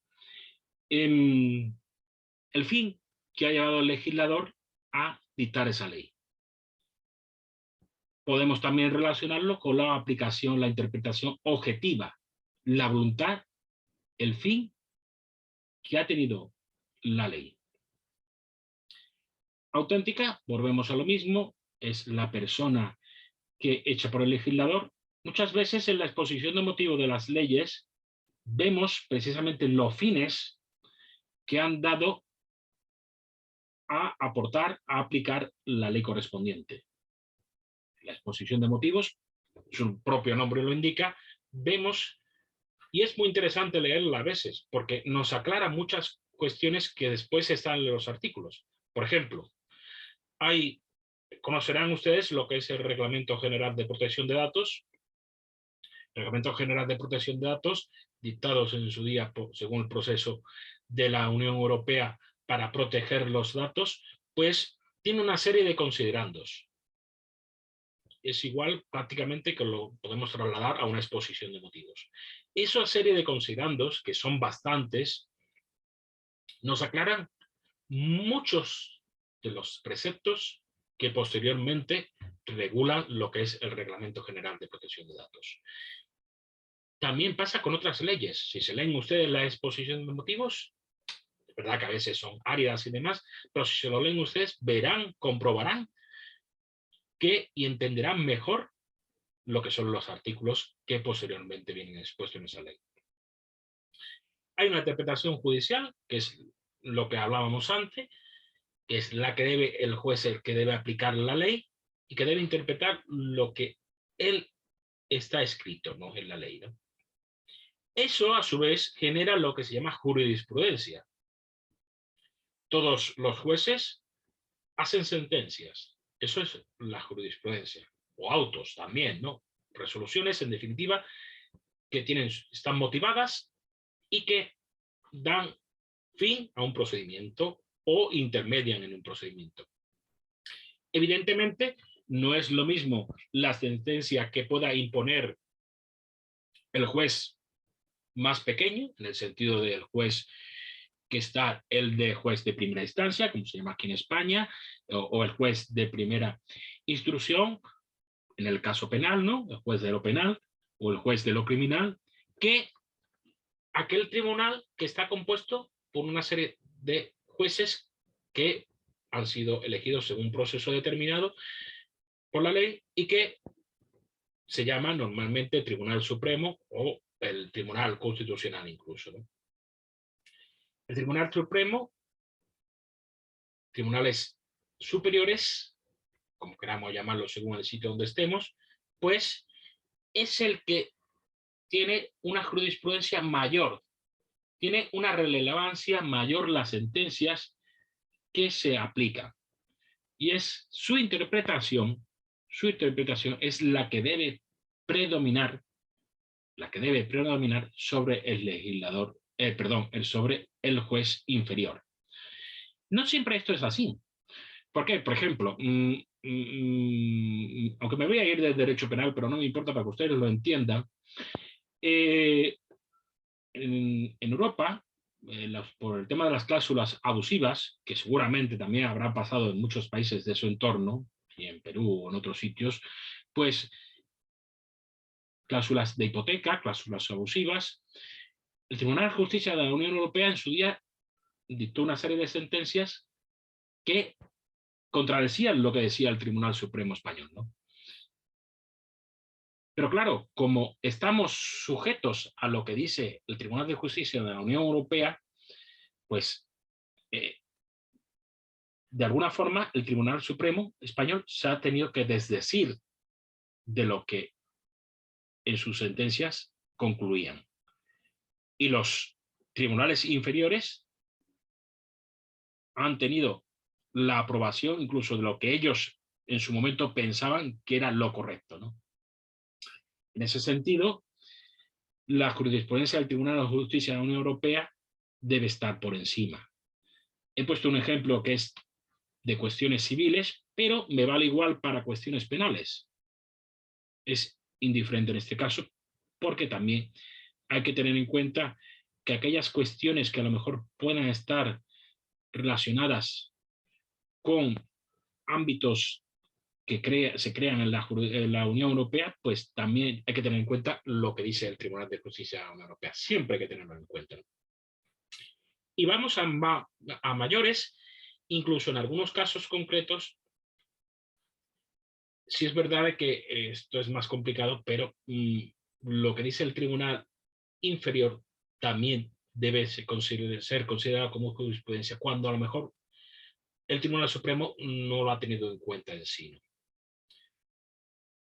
El fin que ha llevado al legislador a dictar esa ley. Podemos también relacionarlo con la aplicación, la interpretación objetiva, la voluntad, el fin que ha tenido la ley. Auténtica, volvemos a lo mismo, es la persona que hecha por el legislador. Muchas veces en la exposición de motivos de las leyes vemos precisamente los fines que han dado a aportar, a aplicar la ley correspondiente. La exposición de motivos, su propio nombre lo indica, vemos, y es muy interesante leerla a veces, porque nos aclara muchas cuestiones que después están en los artículos. Por ejemplo, conocerán ustedes lo que es el Reglamento General de Protección de Datos. Reglamento General de Protección de Datos, dictados en su día según el proceso de la Unión Europea para proteger los datos, pues tiene una serie de considerandos. Es igual prácticamente que lo podemos trasladar a una exposición de motivos. Esa serie de considerandos, que son bastantes, nos aclaran muchos de los preceptos que posteriormente regulan lo que es el Reglamento General de Protección de Datos. También pasa con otras leyes. Si se leen ustedes la exposición de motivos, es verdad que a veces son áridas y demás, pero si se lo leen ustedes, verán, comprobarán y entenderán mejor lo que son los artículos que posteriormente vienen expuestos en esa ley. Hay una interpretación judicial, que es lo que hablábamos antes, que es la que debe el juez, el que debe aplicar la ley y que debe interpretar lo que él está escrito, ¿no?, en la ley, ¿no? Eso, a su vez, genera lo que se llama jurisprudencia. Todos los jueces hacen sentencias. Eso es la jurisprudencia. O autos también, ¿no? Resoluciones, en definitiva, que están motivadas y que dan fin a un procedimiento o intermedian en un procedimiento. Evidentemente, no es lo mismo la sentencia que pueda imponer el juez más pequeño, en el sentido del juez que está el de juez de primera instancia, como se llama aquí en España, o el juez de primera instrucción, en el caso penal, ¿no?, el juez de lo penal o el juez de lo criminal, que aquel tribunal que está compuesto por una serie de jueces que han sido elegidos según un proceso determinado por la ley y que se llama normalmente Tribunal Supremo o el Tribunal Constitucional incluso, ¿no? El Tribunal Supremo, tribunales superiores, como queramos llamarlo según el sitio donde estemos, pues es el que tiene una jurisprudencia mayor, tiene una relevancia mayor las sentencias que se aplican. Y es su interpretación es la que debe predominar sobre el legislador, sobre el juez inferior. No siempre esto es así. ¿Por qué? Por ejemplo, aunque me voy a ir del derecho penal, pero no me importa para que ustedes lo entiendan, en Europa, por el tema de las cláusulas abusivas, que seguramente también habrá pasado en muchos países de su entorno, y en Perú o en otros sitios, pues cláusulas de hipoteca, cláusulas abusivas, el Tribunal de Justicia de la Unión Europea en su día dictó una serie de sentencias que contradecían lo que decía el Tribunal Supremo Español, ¿no? Pero claro, como estamos sujetos a lo que dice el Tribunal de Justicia de la Unión Europea, pues de alguna forma el Tribunal Supremo Español se ha tenido que desdecir de lo que en sus sentencias concluían. Y los tribunales inferiores han tenido la aprobación incluso de lo que ellos en su momento pensaban que era lo correcto, ¿no? En ese sentido, la jurisprudencia del Tribunal de Justicia de la Unión Europea debe estar por encima. He puesto un ejemplo que es de cuestiones civiles, pero me vale igual para cuestiones penales. Es indiferente en este caso, porque también hay que tener en cuenta que aquellas cuestiones que a lo mejor puedan estar relacionadas con ámbitos que se crean en la Unión Europea, pues también hay que tener en cuenta lo que dice el Tribunal de Justicia de la Unión Europea. Siempre hay que tenerlo en cuenta. Y vamos a mayores, incluso en algunos casos concretos, sí es verdad que esto es más complicado, pero lo que dice el Tribunal Inferior también debe ser considerado como jurisprudencia, cuando a lo mejor el Tribunal Supremo no lo ha tenido en cuenta en sí, ¿no?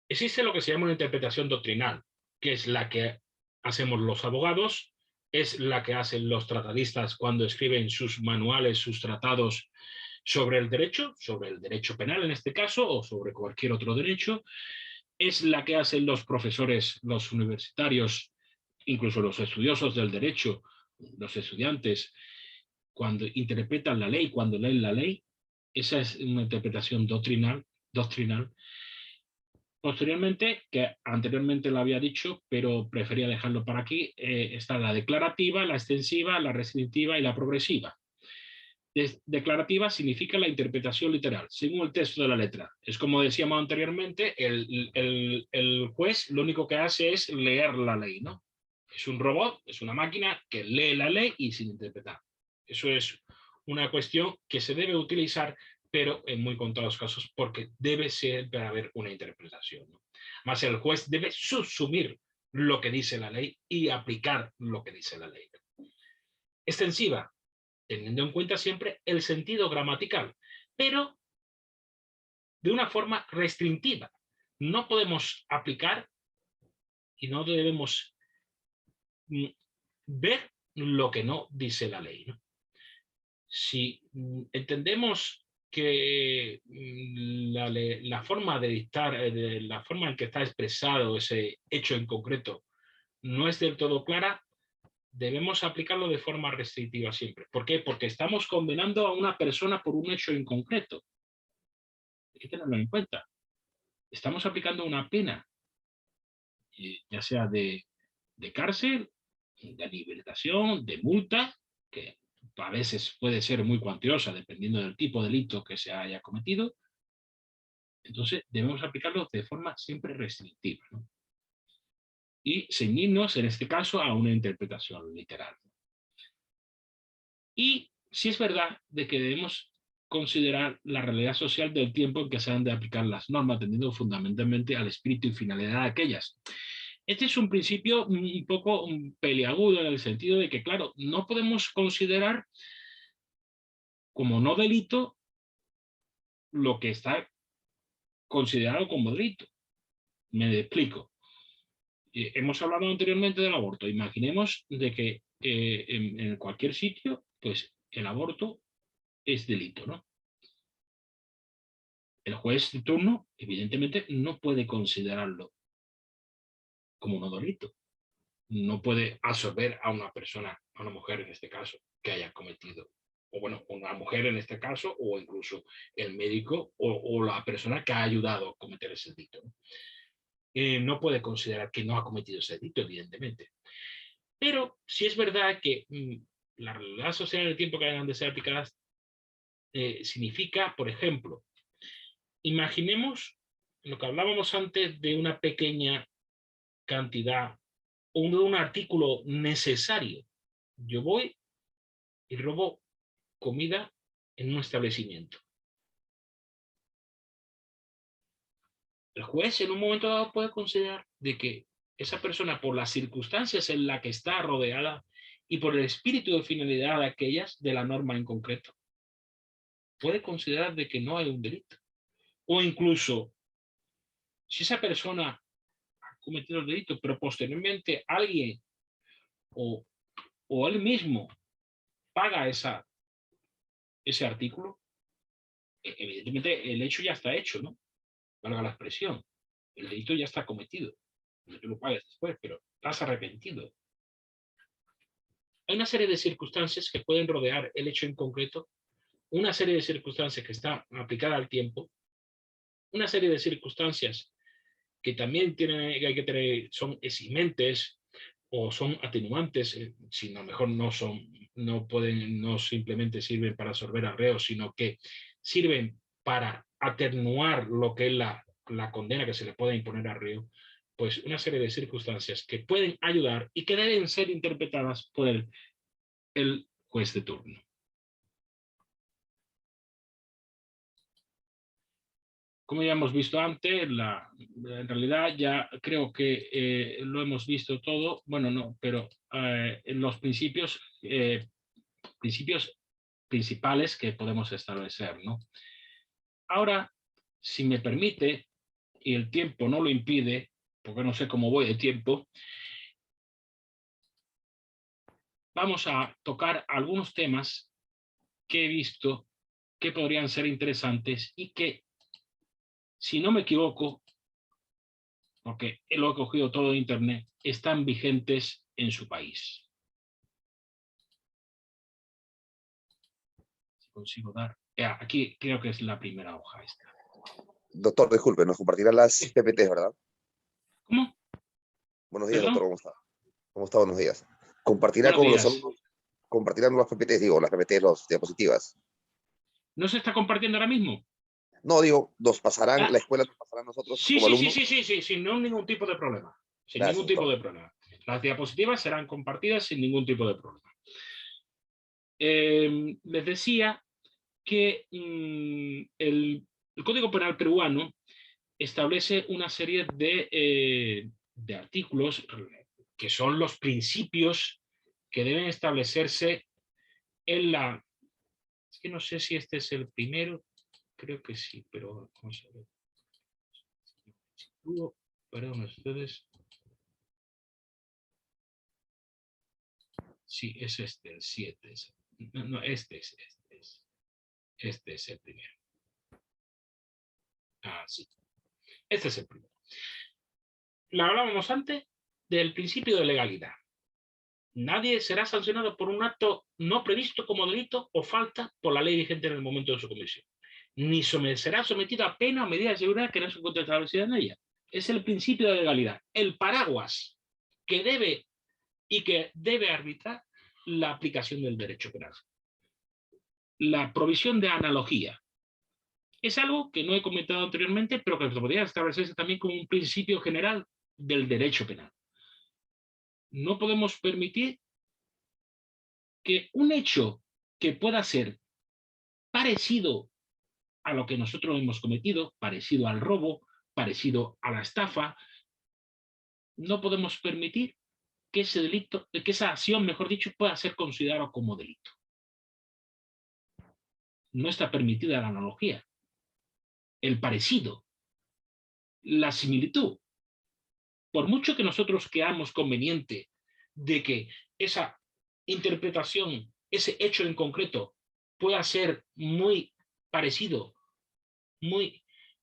Existe lo que se llama una interpretación doctrinal, que es la que hacemos los abogados, es la que hacen los tratadistas cuando escriben sus manuales, sus tratados sobre el derecho penal en este caso, o sobre cualquier otro derecho, es la que hacen los profesores, los universitarios, incluso los estudiosos del derecho, los estudiantes, cuando interpretan la ley, cuando leen la ley. Esa es una interpretación doctrinal. Posteriormente, que anteriormente lo había dicho, pero prefería dejarlo para aquí, está la declarativa, la extensiva, la restrictiva y la progresiva. Declarativa significa la interpretación literal, según el texto de la letra. Es como decíamos anteriormente, el juez lo único que hace es leer la ley, ¿no? Es un robot, es una máquina que lee la ley y sin interpretar. Eso es una cuestión que se debe utilizar, pero en muy contados casos, porque debe siempre haber una interpretación, ¿no? Más el juez debe subsumir lo que dice la ley y aplicar lo que dice la ley. Extensiva, teniendo en cuenta siempre el sentido gramatical, pero de una forma restrictiva. No podemos aplicar y no debemos ver lo que no dice la ley, ¿no? Si entendemos que la forma de dictar, la forma en que está expresado ese hecho en concreto no es del todo clara, debemos aplicarlo de forma restrictiva siempre. ¿Por qué? Porque estamos condenando a una persona por un hecho en concreto. Hay que tenerlo en cuenta. Estamos aplicando una pena, ya sea de cárcel, de libertación, de multa, que a veces puede ser muy cuantiosa dependiendo del tipo de delito que se haya cometido. Entonces debemos aplicarlo de forma siempre restrictiva, ¿no? Y ceñirnos, en este caso, a una interpretación literal. Y sí es verdad de que debemos considerar la realidad social del tiempo en que se han de aplicar las normas, atendiendo fundamentalmente al espíritu y finalidad de aquellas. Este es un principio un poco peliagudo en el sentido de que, claro, no podemos considerar como no delito lo que está considerado como delito. Me explico. Hemos hablado anteriormente del aborto. Imaginemos de que en cualquier sitio, pues el aborto es delito, ¿no? El juez de turno, evidentemente, no puede considerarlo como no delito. No puede absolver a una persona, a una mujer en este caso, que haya cometido, o bueno, una mujer en este caso, o incluso el médico o la persona que ha ayudado a cometer ese delito, ¿no? No puede considerar que no ha cometido ese delito, evidentemente. Pero sí es verdad que la realidad social en el tiempo que hayan de ser aplicadas significa, por ejemplo, imaginemos lo que hablábamos antes de una pequeña cantidad o de un artículo necesario. Yo voy y robo comida en un establecimiento. El juez en un momento dado puede considerar de que esa persona, por las circunstancias en las que está rodeada y por el espíritu de finalidad de aquellas, de la norma en concreto, puede considerar de que no hay un delito. O incluso, si esa persona ha cometido el delito, pero posteriormente alguien o, o él mismo paga ese artículo, evidentemente el hecho ya está hecho, ¿no? Valga la expresión. El delito ya está cometido. No te lo pagues después, pero estás arrepentido. hay una serie de circunstancias que pueden rodear el hecho en concreto, una serie de circunstancias que está aplicada al tiempo, una serie de circunstancias que también hay que tener, son eximentes o son atenuantes, si a lo mejor no pueden, no simplemente sirven para absorber arreos, sino que sirven para atenuar lo que es la condena que se le puede imponer al reo, pues una serie de circunstancias que pueden ayudar y que deben ser interpretadas por el juez de turno. Como ya hemos visto antes, en realidad ya creo que lo hemos visto todo, bueno, no, pero en los principios principales que podemos establecer, ¿no? Ahora, si me permite, y el tiempo no lo impide, porque no sé cómo voy de tiempo, vamos a tocar algunos temas que he visto que podrían ser interesantes y que, si no me equivoco, porque lo he cogido todo de internet, están vigentes en su país. Si consigo dar. Aquí creo que es la primera hoja esta. Doctor, disculpe, nos compartirá las PPTs, ¿verdad? ¿Cómo? Buenos días, ¿Perdón? doctor, ¿cómo está? ¿Cómo está? Buenos días. Compartirá Buenos con los días. alumnos, compartirán las PPTs, digo, las PPTs, las diapositivas. ¿No se está compartiendo ahora mismo? No, digo, nos pasarán, la escuela nos pasará a nosotros Sí, como sí, alumnos. sí, sin ningún tipo de problema. Sin Gracias, ningún tipo doctor. de problema. Las diapositivas serán compartidas sin ningún tipo de problema. Les decía que el Código Penal peruano establece una serie de artículos que son los principios que deben establecerse en la... Es que no sé si este es el primero, creo que sí, pero vamos a ver. Perdón, ustedes. Sí, es este, el 7. No, este es el primero. Ah, sí. Este es el primero. La hablábamos antes del principio de legalidad. Nadie será sancionado por un acto no previsto como delito o falta por la ley vigente en el momento de su comisión. Ni será sometido a pena o medida de seguridad que no se encuentre establecida en ella. Es el principio de legalidad, el paraguas que debe arbitrar la aplicación del derecho penal. La provisión de analogía. Es algo que no he comentado anteriormente, pero que podría establecerse también como un principio general del derecho penal. No podemos permitir que un hecho que pueda ser parecido a lo que nosotros hemos cometido, parecido al robo, parecido a la estafa, no podemos permitir que ese delito, que esa acción, mejor dicho, pueda ser considerada como delito. No está permitida la analogía, el parecido, la similitud. Por mucho que nosotros creamos conveniente de que esa interpretación, ese hecho en concreto, pueda ser muy parecido,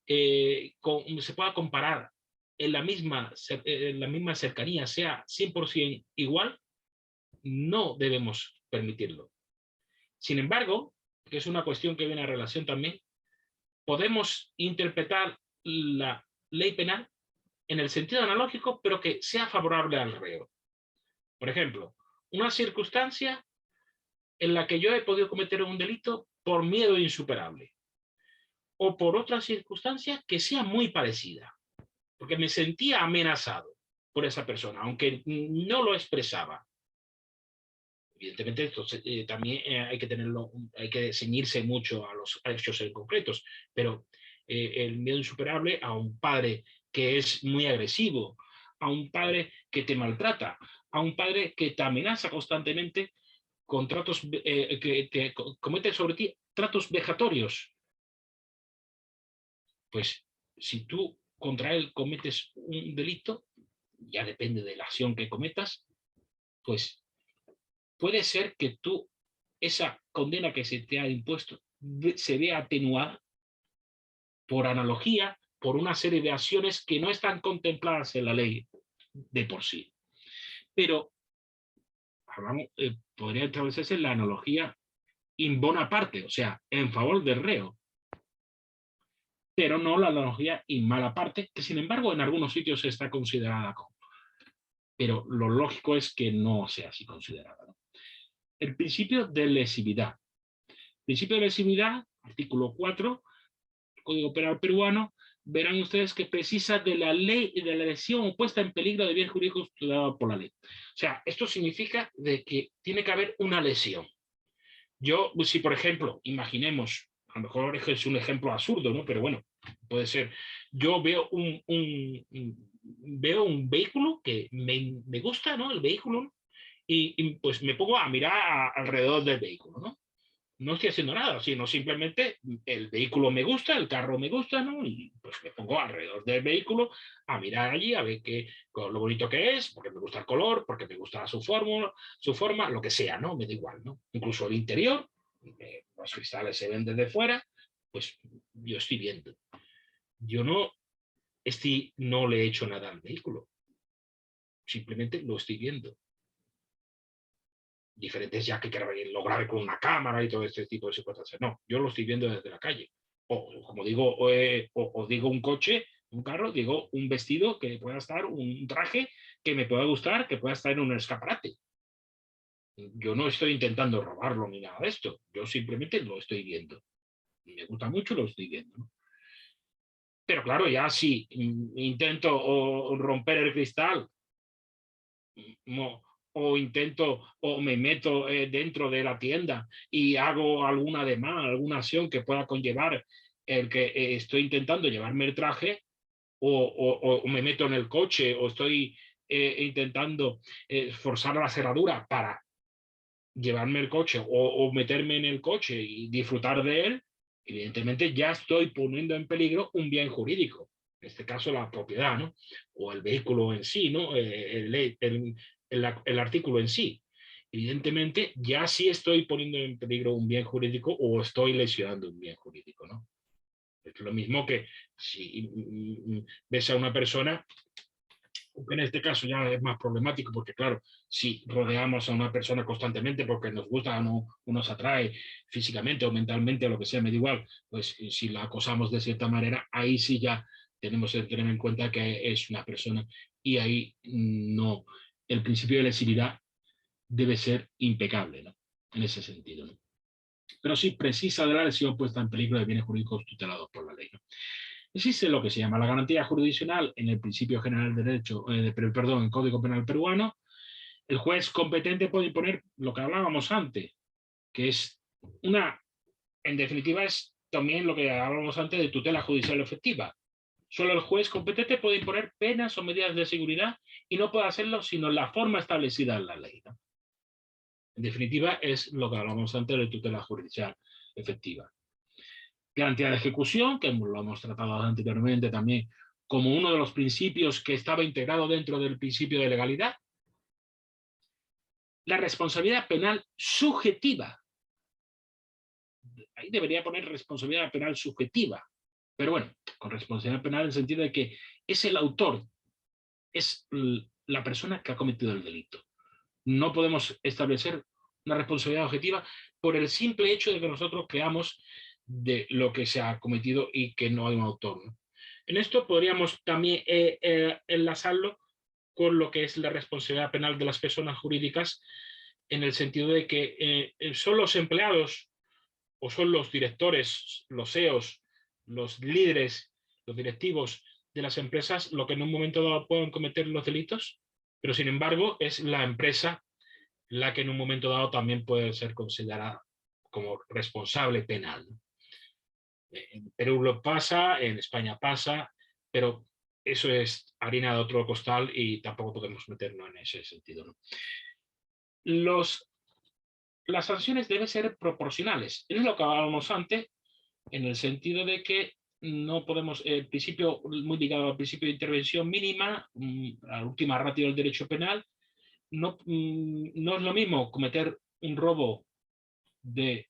se pueda comparar en la misma cercanía, sea 100% igual, no debemos permitirlo. Sin embargo, que es una cuestión que viene a relación también, podemos interpretar la ley penal en el sentido analógico, pero que sea favorable al reo. Por ejemplo, una circunstancia en la que yo he podido cometer un delito por miedo insuperable, o por otra circunstancia que sea muy parecida, porque me sentía amenazado por esa persona, aunque no lo expresaba. Evidentemente, esto también hay que ceñirse mucho a los hechos en concretos, pero el miedo insuperable a un padre que es muy agresivo, a un padre que te maltrata, a un padre que te amenaza constantemente con tratos que comete sobre ti tratos vejatorios. Pues si tú contra él cometes un delito, ya depende de la acción que cometas, pues puede ser que esa condena que se te ha impuesto se vea atenuada por analogía, por una serie de acciones que no están contempladas en la ley de por sí. Pero podría establecerse la analogía in bona parte, o sea, en favor del reo, pero no la analogía in mala parte, que sin embargo en algunos sitios está considerada como. Pero lo lógico es que no sea así considerada, ¿no? El principio de lesividad. Principio de lesividad, artículo 4, Código Penal peruano, verán ustedes que precisa de la ley y de la lesión o puesta en peligro de bien jurídico estudiado por la ley. O sea, esto significa de que tiene que haber una lesión. Yo, si por ejemplo, imaginemos, a lo mejor es un ejemplo absurdo, ¿no? Pero bueno, puede ser. Yo veo veo un vehículo que me gusta, ¿no? El vehículo, ¿no? Y pues me pongo a mirar alrededor del vehículo, ¿no? No estoy haciendo nada, sino simplemente el vehículo me gusta, el carro me gusta, ¿no? Y pues me pongo alrededor del vehículo a mirar allí, a ver lo bonito que es, porque me gusta el color, porque me gusta su forma, lo que sea, ¿no? Me da igual, ¿no? Incluso el interior, los cristales se ven desde fuera, pues yo estoy viendo. Yo no le he hecho nada al vehículo, simplemente lo estoy viendo. Diferentes ya que lo grabe con una cámara y todo este tipo de circunstancias. No, yo lo estoy viendo desde la calle. O como digo, o digo un coche, un carro, digo un vestido que pueda estar, un traje que me pueda gustar, que pueda estar en un escaparate. Yo no estoy intentando robarlo ni nada de esto. Yo simplemente lo estoy viendo. Y me gusta mucho, lo estoy viendo, ¿no? Pero claro, ya si intento romper el cristal, o intento o me meto dentro de la tienda y hago alguna demanda, alguna acción que pueda conllevar el que estoy intentando llevarme el traje, o me meto en el coche, o estoy intentando forzar la cerradura para llevarme el coche, o meterme en el coche y disfrutar de él, evidentemente ya estoy poniendo en peligro un bien jurídico. En este caso la propiedad, ¿no? O el vehículo en sí, ¿no? El artículo en sí. Evidentemente ya sí estoy poniendo en peligro un bien jurídico o estoy lesionando un bien jurídico, ¿no? Es lo mismo que si ves a una persona, aunque en este caso ya es más problemático porque claro, si rodeamos a una persona constantemente porque nos gusta o nos atrae físicamente o mentalmente o lo que sea, me da igual, pues si la acosamos de cierta manera, ahí sí ya tenemos que tener en cuenta que es una persona y ahí no, el principio de lesividad debe ser impecable, ¿no? En ese sentido, ¿no? Pero sí precisa de la lesión puesta en peligro de bienes jurídicos tutelados por la ley, ¿no? Existe lo que se llama la garantía jurisdiccional en el principio general de derecho, perdón, en Código Penal peruano. El juez competente puede imponer lo que hablábamos antes, que es en definitiva es también lo que hablábamos antes de tutela judicial efectiva. Solo el juez competente puede imponer penas o medidas de seguridad y no puede hacerlo sino en la forma establecida en la ley, ¿no? En definitiva es lo que hablábamos antes de tutela judicial efectiva. Garantía de ejecución, que lo hemos tratado anteriormente también como uno de los principios que estaba integrado dentro del principio de legalidad. La responsabilidad penal subjetiva. Ahí debería poner responsabilidad penal subjetiva. Pero bueno, con responsabilidad penal en el sentido de que es el autor, es la persona que ha cometido el delito. No podemos establecer una responsabilidad objetiva por el simple hecho de que nosotros creamos de lo que se ha cometido y que no hay un autor, ¿no? En esto podríamos también enlazarlo con lo que es la responsabilidad penal de las personas jurídicas, en el sentido de que son los empleados o son los directores, los CEOs, los líderes, los directivos de las empresas lo que en un momento dado pueden cometer los delitos, pero sin embargo es la empresa la que en un momento dado también puede ser considerada como responsable penal. En Perú lo pasa, en España pasa, pero eso es harina de otro costal y tampoco podemos meternos en ese sentido, ¿no? Las sanciones deben ser proporcionales. Es lo que hablábamos antes, en el sentido de que no podemos, el principio, muy ligado al principio de intervención mínima, la última ratio del derecho penal, no es lo mismo cometer un robo de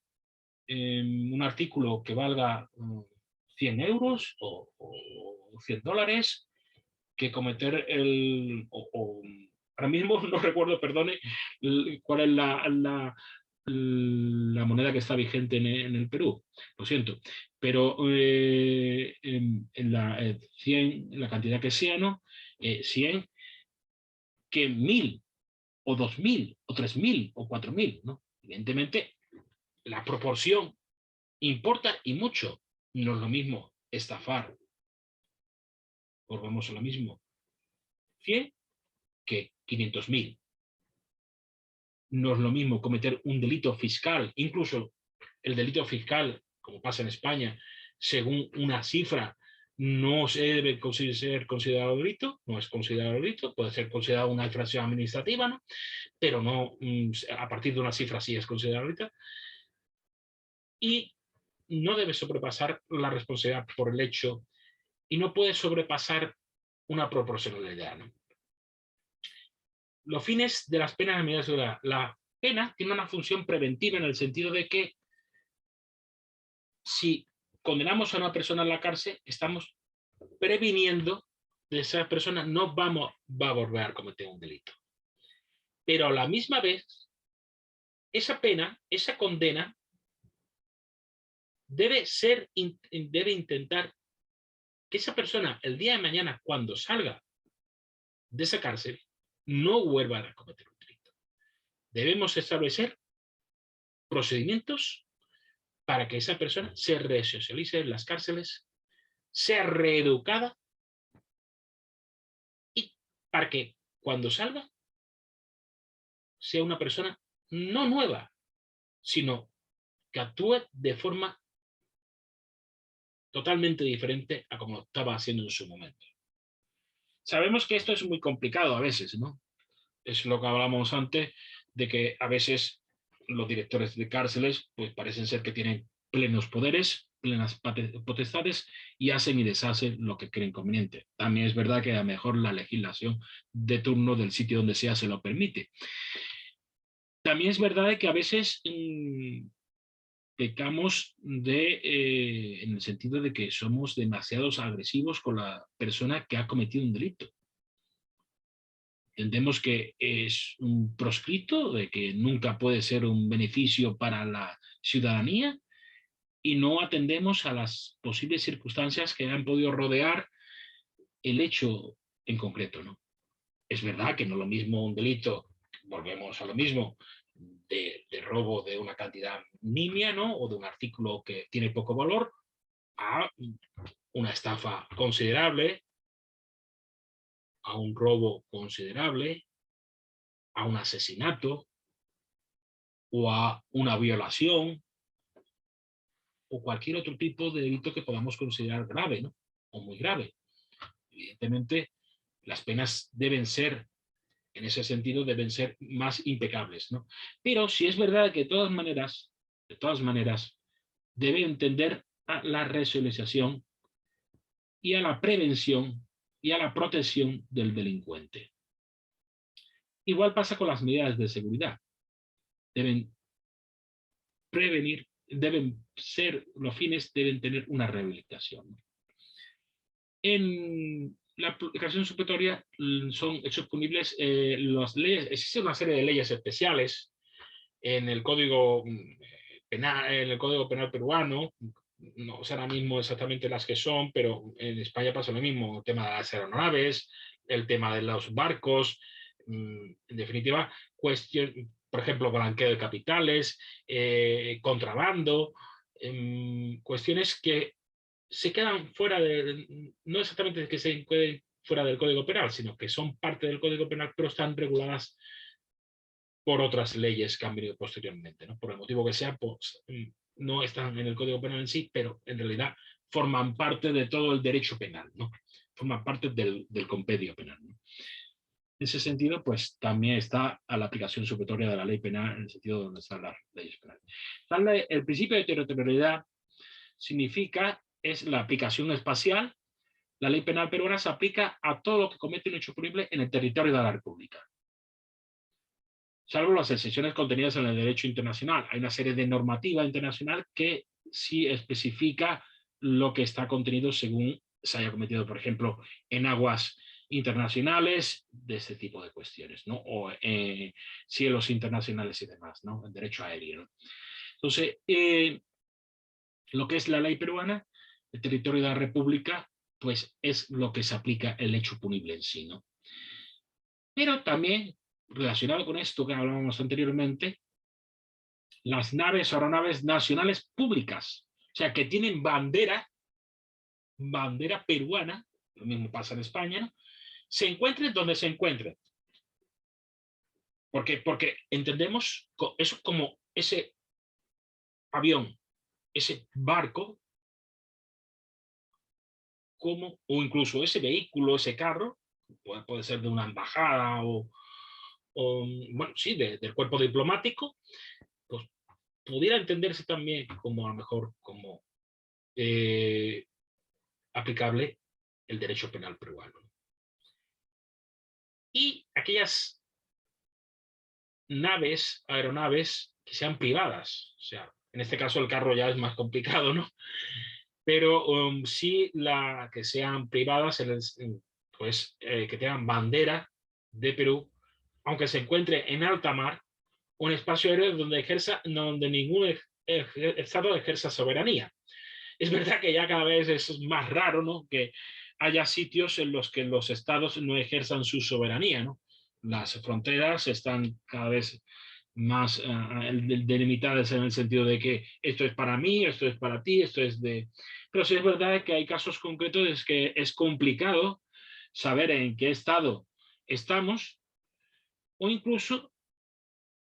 un artículo que valga 100 euros o $100 que cometer ahora mismo no recuerdo, perdone, cuál es la moneda que está vigente en el Perú, lo siento, pero en la 100, la cantidad que sea, ¿no? 100, que 1000 o 2000 o 3000 o 4000, ¿no? Evidentemente, la proporción importa y mucho. No es lo mismo estafar, volvemos a lo mismo, 100 que 500.000. No es lo mismo cometer un delito fiscal, incluso el delito fiscal, como pasa en España, según una cifra, no se debe ser considerado delito, no es considerado delito, puede ser considerado una infracción administrativa, ¿no? Pero no, a partir de una cifra sí es considerado delito. Y no debe sobrepasar la responsabilidad por el hecho y no puede sobrepasar una proporcionalidad, ¿no? Los fines de las penas de medida de seguridad. La pena tiene una función preventiva en el sentido de que si condenamos a una persona a la cárcel, estamos previniendo que esa persona no va a volver a cometer un delito. Pero a la misma vez, esa pena, esa condena, debe intentar que esa persona el día de mañana, cuando salga de esa cárcel, no vuelva a cometer un delito. Debemos establecer procedimientos para que esa persona se resocialice en las cárceles, sea reeducada y para que cuando salga sea una persona no nueva, sino que actúe de forma totalmente diferente a como estaba haciendo en su momento. Sabemos que esto es muy complicado a veces, ¿no? Es lo que hablábamos antes, de que a veces los directores de cárceles pues parecen ser que tienen plenos poderes, plenas potestades y hacen y deshacen lo que creen conveniente. También es verdad que a lo mejor la legislación de turno del sitio donde sea se lo permite. También es verdad que a veces pecamos en el sentido de que somos demasiados agresivos con la persona que ha cometido un delito. Entendemos que es un proscrito, de que nunca puede ser un beneficio para la ciudadanía y no atendemos a las posibles circunstancias que han podido rodear el hecho en concreto, ¿no? Es verdad que no es lo mismo un delito, volvemos a lo mismo, de robo de una cantidad nimia, ¿no? O de un artículo que tiene poco valor, a una estafa considerable, a un robo considerable, a un asesinato o a una violación o cualquier otro tipo de delito que podamos considerar grave, ¿no? O muy grave. Evidentemente, las penas deben ser, en ese sentido, deben ser más impecables, ¿no? Pero sí es verdad que de todas maneras, debe entender a la resocialización y a la prevención y a la protección del delincuente. Igual pasa con las medidas de seguridad. Deben prevenir, los fines deben tener una rehabilitación. En la aplicación supletoria son hechos punibles las leyes, existe una serie de leyes especiales en el Código Penal peruano, no sé ahora mismo exactamente las que son, pero en España pasa lo mismo, el tema de las aeronaves, el tema de los barcos, en definitiva, por ejemplo, blanqueo de capitales, contrabando, cuestiones que se quedan fuera no exactamente que se queden fuera del Código Penal, sino que son parte del Código Penal, pero están reguladas por otras leyes que han venido posteriormente, ¿no? Por el motivo que sea, pues, no están en el Código Penal en sí, pero en realidad forman parte de todo el derecho penal, ¿no? Forman parte del compendio penal, ¿no? En ese sentido, pues también está a la aplicación supletoria de la ley penal en el sentido de donde están las leyes penales. El principio de territorialidad es la aplicación espacial. La ley penal peruana se aplica a todo lo que comete un hecho punible en el territorio de la República, salvo las excepciones contenidas en el derecho internacional. Hay una serie de normativa internacional que sí especifica lo que está contenido según se haya cometido, por ejemplo, en aguas internacionales de este tipo de cuestiones, ¿no? O cielos internacionales y demás, ¿no? El derecho aéreo, ¿no? Entonces, lo que es la ley peruana, el territorio de la República, pues es lo que se aplica el hecho punible en sí, ¿no? Pero también, relacionado con esto que hablábamos anteriormente, las naves o aeronaves nacionales públicas, o sea, que tienen bandera peruana, lo mismo pasa en España, ¿no? Se encuentren donde se encuentren. Porque entendemos eso como ese avión, ese barco, como, o incluso ese vehículo, ese carro, puede ser de una embajada o bueno, sí, del cuerpo diplomático, pues pudiera entenderse también como a lo mejor como aplicable el derecho penal peruano. Y aquellas naves, aeronaves que sean privadas, o sea, en este caso el carro ya es más complicado, ¿no? Pero sí que sean privadas, pues que tengan bandera de Perú, aunque se encuentre en alta mar, un espacio aéreo donde ningún Estado ejerza soberanía. Es verdad que ya cada vez es más raro, ¿no?, que haya sitios en los que los estados no ejerzan su soberanía, ¿no? Las fronteras están cada vez más delimitadas en el sentido de que esto es para mí, esto es para ti, esto es de... Pero sí es verdad que hay casos concretos en que es complicado saber en qué estado estamos o incluso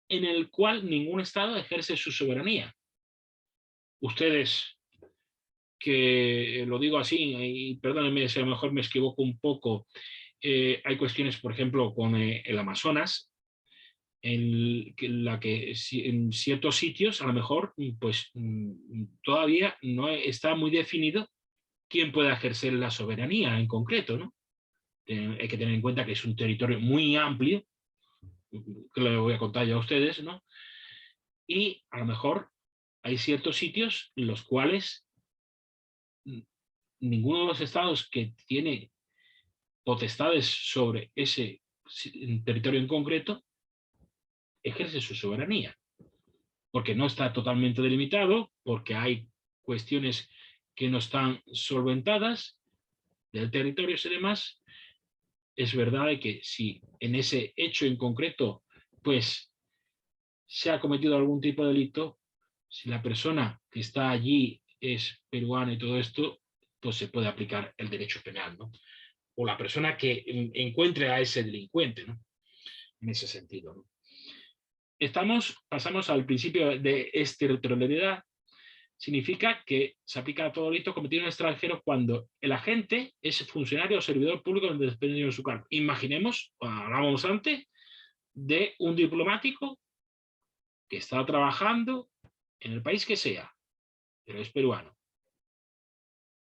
en el cual ningún estado ejerce su soberanía. Ustedes, que lo digo así, y perdónenme si a lo mejor me equivoco un poco, hay cuestiones, por ejemplo, con el Amazonas, en ciertos sitios a lo mejor pues todavía no está muy definido quién puede ejercer la soberanía en concreto, ¿no? Hay que tener en cuenta que es un territorio muy amplio, que lo voy a contar ya a ustedes, ¿no? Y a lo mejor hay ciertos sitios en los cuales ninguno de los estados que tiene potestades sobre ese territorio en concreto ejerce su soberanía, porque no está totalmente delimitado, porque hay cuestiones que no están solventadas del territorio y demás. Es verdad que si en ese hecho en concreto pues se ha cometido algún tipo de delito, si la persona que está allí es peruana y todo esto, pues se puede aplicar el derecho penal, ¿no? O la persona que encuentre a ese delincuente, ¿no? En ese sentido, ¿no? Pasamos al principio de exterritorialidad. Significa que se aplica a todo delito cometido en el extranjero cuando el agente es funcionario o servidor público en desempeño de su cargo. Imaginemos, hablábamos antes, de un diplomático que está trabajando en el país que sea, pero es peruano.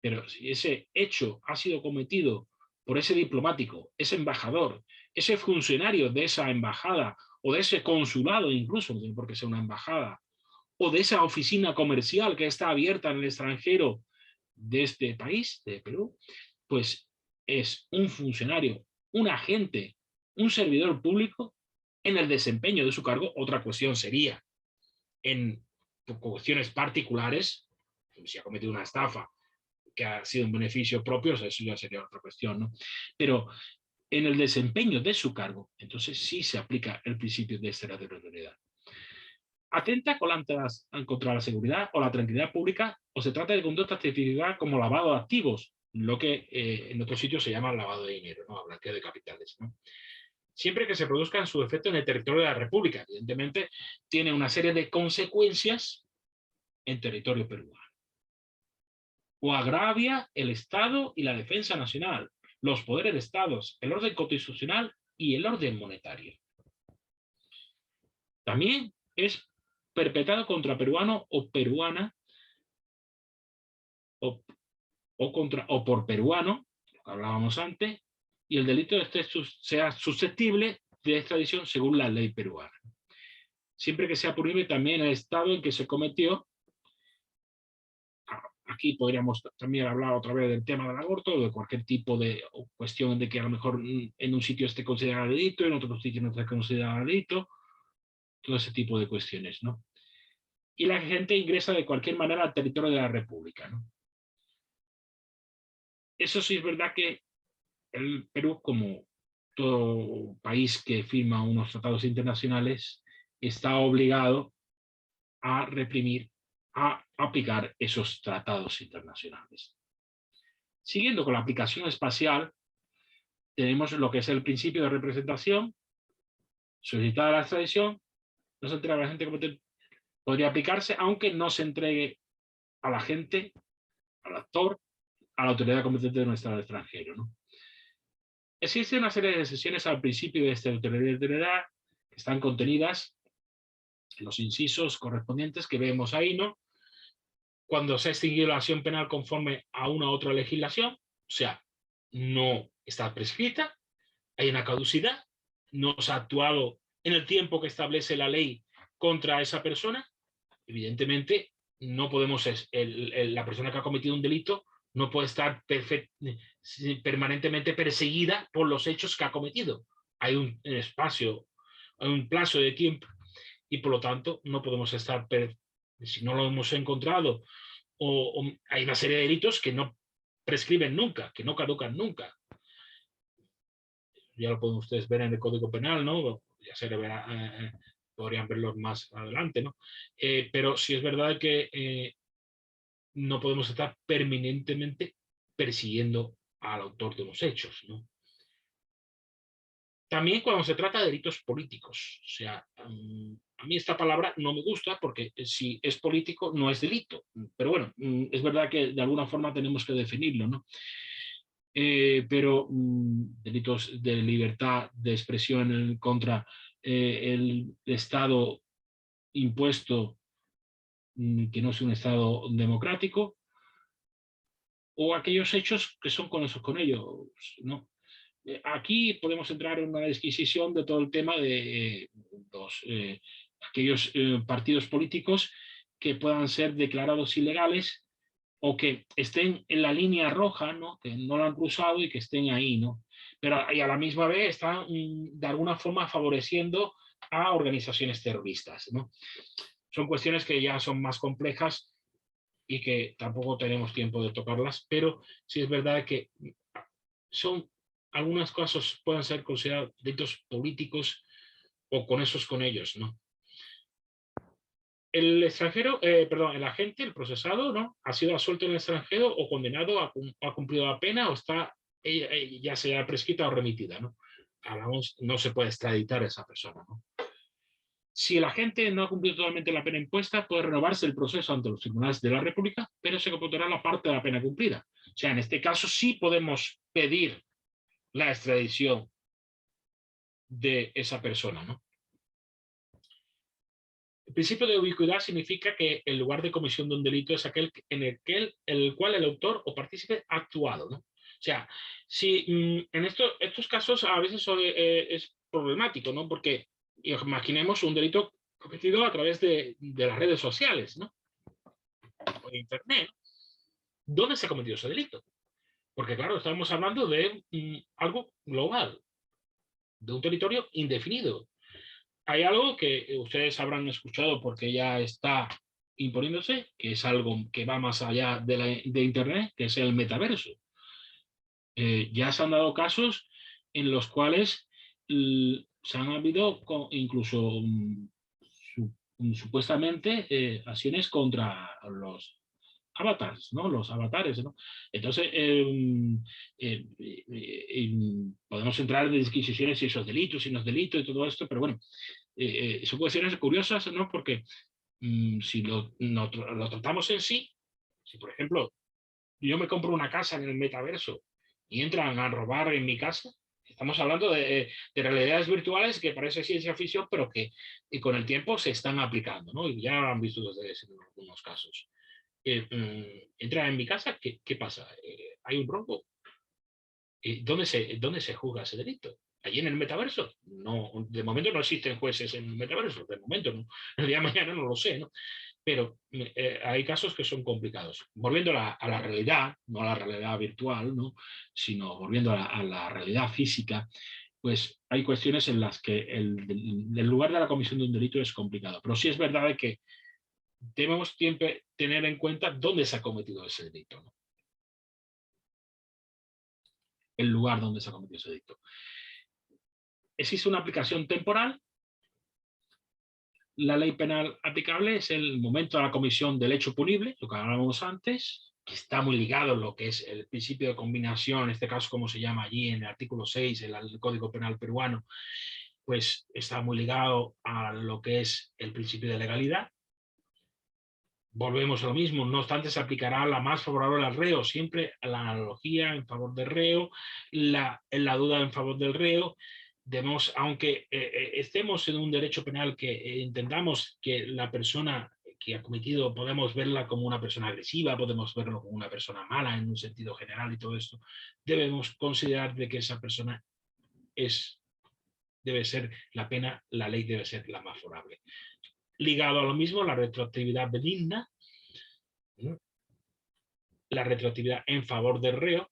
Pero si ese hecho ha sido cometido por ese diplomático, ese embajador, ese funcionario de esa embajada o de ese consulado, incluso, no tiene por qué ser una embajada, o de esa oficina comercial que está abierta en el extranjero de este país, de Perú, pues es un funcionario, un agente, un servidor público en el desempeño de su cargo. Otra cuestión sería en cuestiones particulares, si ha cometido una estafa que ha sido en beneficio propio, eso ya sería otra cuestión, ¿no? Pero en el desempeño de su cargo, entonces sí se aplica el principio de exterritorialidad. Atenta contra la seguridad o la tranquilidad pública, o se trata de conductas tipificadas como lavado de activos, lo que en otros sitios se llama lavado de dinero, ¿no? Blanqueo de capitales, ¿no? Siempre que se produzcan su efecto en el territorio de la República. Evidentemente, tiene una serie de consecuencias en territorio peruano. O agravia el Estado y la defensa nacional, los poderes de Estados, el orden constitucional y el orden monetario. También es perpetrado contra peruano o peruana o por peruano, lo que hablábamos antes, y el delito sea susceptible de extradición según la ley peruana. Siempre que sea punible también el estado en que se cometió, aquí podríamos también hablar otra vez del tema del aborto o de cualquier tipo de cuestión de que a lo mejor en un sitio esté considerado delito, en otro sitio no esté considerado delito, todo ese tipo de cuestiones, ¿no? Y la gente ingresa de cualquier manera al territorio de la República, ¿no? Eso sí es verdad que el Perú, como todo país que firma unos tratados internacionales, está obligado a reprimir, a aplicar esos tratados internacionales. Siguiendo con la aplicación espacial, tenemos lo que es el principio de representación, solicitada la extradición, no se entrega a la gente competente, podría aplicarse, aunque no se entregue a la gente, al actor, a la autoridad competente de un Estado extranjero, ¿no? Existe una serie de excepciones al principio de extraterritorialidad que están contenidas en los incisos correspondientes que vemos ahí, ¿no? Cuando se ha extinguido la acción penal conforme a una u otra legislación, o sea, no está prescrita, hay una caducidad, no se ha actuado en el tiempo que establece la ley contra esa persona, evidentemente no podemos, la persona que ha cometido un delito no puede estar permanentemente perseguida por los hechos que ha cometido. Hay un espacio, hay un plazo de tiempo y por lo tanto no podemos estar, si no lo hemos encontrado, o hay una serie de delitos que no prescriben nunca, que no caducan nunca. Ya lo pueden ustedes ver en el Código Penal, ¿no? Ya se verá, podrían verlos más adelante, ¿no? Pero sí es verdad que no podemos estar permanentemente persiguiendo al autor de los hechos, ¿no? También cuando se trata de delitos políticos, o sea, a mí esta palabra no me gusta porque si es político no es delito, pero bueno, es verdad que de alguna forma tenemos que definirlo, ¿no? Pero delitos de libertad de expresión contra el Estado impuesto que no es un Estado democrático, o aquellos hechos que son con ellos, ¿no? Aquí podemos entrar en una disquisición de todo el tema de aquellos partidos políticos que puedan ser declarados ilegales o que estén en la línea roja, ¿no? Que no lo han cruzado y que estén ahí, ¿no? Pero y a la misma vez están de alguna forma favoreciendo a organizaciones terroristas, ¿no? Son cuestiones que ya son más complejas y que tampoco tenemos tiempo de tocarlas, pero sí es verdad que son algunos casos pueden ser considerados delitos políticos o conexos con ellos, ¿no? El extranjero, perdón, el agente, el procesado, ¿no? Ha sido absuelto en el extranjero o condenado, ha cumplido la pena o está ya sea prescrita o remitida, ¿no? Hablamos, no se puede extraditar a esa persona, ¿no? Si el agente no ha cumplido totalmente la pena impuesta, puede renovarse el proceso ante los tribunales de la República, pero se computará la parte de la pena cumplida. O sea, en este caso sí podemos pedir la extradición de esa persona, ¿no? El principio de ubicuidad significa que el lugar de comisión de un delito es aquel en el cual el autor o partícipe ha actuado, ¿no? O sea, si en estos casos a veces es problemático, ¿no? Porque imaginemos un delito cometido a través de las redes sociales, ¿no? O de Internet. ¿Dónde se ha cometido ese delito? Porque claro, estamos hablando de algo global, de un territorio indefinido. Hay algo que ustedes habrán escuchado porque ya está imponiéndose, que es algo que va más allá de Internet, que es el metaverso. Ya se han dado casos en los cuales se han habido incluso supuestamente acciones contra los avatars, ¿no? Los avatares, ¿no? Entonces, podemos entrar en disquisiciones si esos delitos, si no es delito y todo esto, pero bueno, son cuestiones curiosas, ¿no? Porque si lo tratamos en sí, si por ejemplo yo me compro una casa en el metaverso y entran a robar en mi casa, estamos hablando de realidades virtuales que parece ciencia ficción, pero que con el tiempo se están aplicando, ¿no? Y ya lo han visto ustedes en algunos casos. Entra en mi casa, ¿qué pasa? ¿Hay un robo? ¿Dónde se juzga ese delito? ¿Allí en el metaverso? No, de momento no existen jueces en el metaverso, de momento no. El día de mañana no lo sé, ¿no? pero hay casos que son complicados. Volviendo a la realidad, no a la realidad virtual, ¿no? Sino volviendo a la realidad física, pues hay cuestiones en las que el lugar de la comisión de un delito es complicado. Pero sí es verdad que debemos siempre tener en cuenta dónde se ha cometido ese delito, ¿no? El lugar donde se ha cometido ese delito. Existe una aplicación temporal. La ley penal aplicable es el momento de la comisión del hecho punible, lo que hablábamos antes, que está muy ligado a lo que es el principio de combinación, en este caso como se llama allí en el artículo 6 del Código Penal peruano, pues está muy ligado a lo que es el principio de legalidad. Volvemos a lo mismo, no obstante se aplicará la más favorable al reo, siempre la analogía en favor del reo, la duda en favor del reo. Debemos, aunque estemos en un derecho penal que entendamos que la persona que ha cometido, podemos verla como una persona agresiva, podemos verlo como una persona mala en un sentido general y todo esto, debemos considerar de que esa persona debe ser la pena, la ley debe ser la más favorable. Ligado a lo mismo, la retroactividad benigna, ¿no? La retroactividad en favor del reo,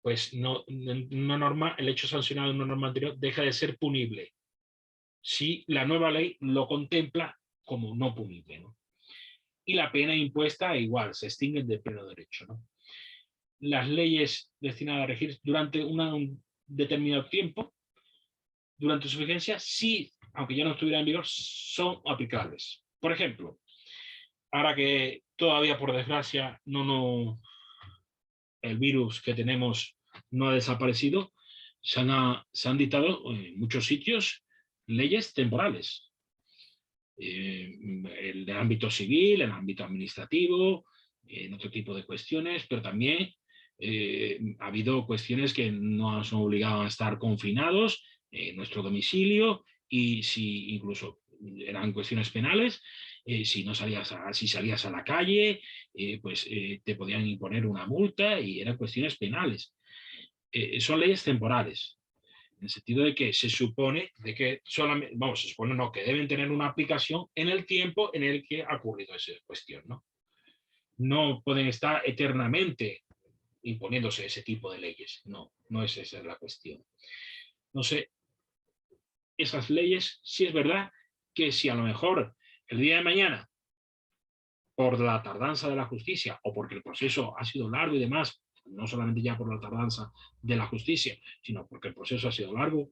pues una norma, el hecho sancionado en una norma anterior deja de ser punible si la nueva ley lo contempla como no punible, ¿no? Y la pena impuesta igual, se extingue de pleno derecho, ¿no? Las leyes destinadas a regir durante un determinado tiempo, durante su vigencia, sí, aunque ya no estuvieran en vigor, son aplicables. Por ejemplo, ahora que todavía por desgracia el virus que tenemos no ha desaparecido, se han dictado en muchos sitios leyes temporales. El ámbito civil, el ámbito administrativo, en otro tipo de cuestiones, pero también ha habido cuestiones que nos han obligado a estar confinados en nuestro domicilio, y si incluso eran cuestiones penales, si salías a la calle, pues te podían imponer una multa y eran cuestiones penales. Son leyes temporales, en el sentido de que se supone de que solamente, vamos, se supone no, que deben tener una aplicación en el tiempo en el que ha ocurrido esa cuestión, ¿no? No pueden estar eternamente imponiéndose ese tipo de leyes, no es esa la cuestión. No sé, esas leyes, sí es verdad que si a lo mejor el día de mañana, por la tardanza de la justicia o porque el proceso ha sido largo y demás, no solamente ya por la tardanza de la justicia, sino porque el proceso ha sido largo,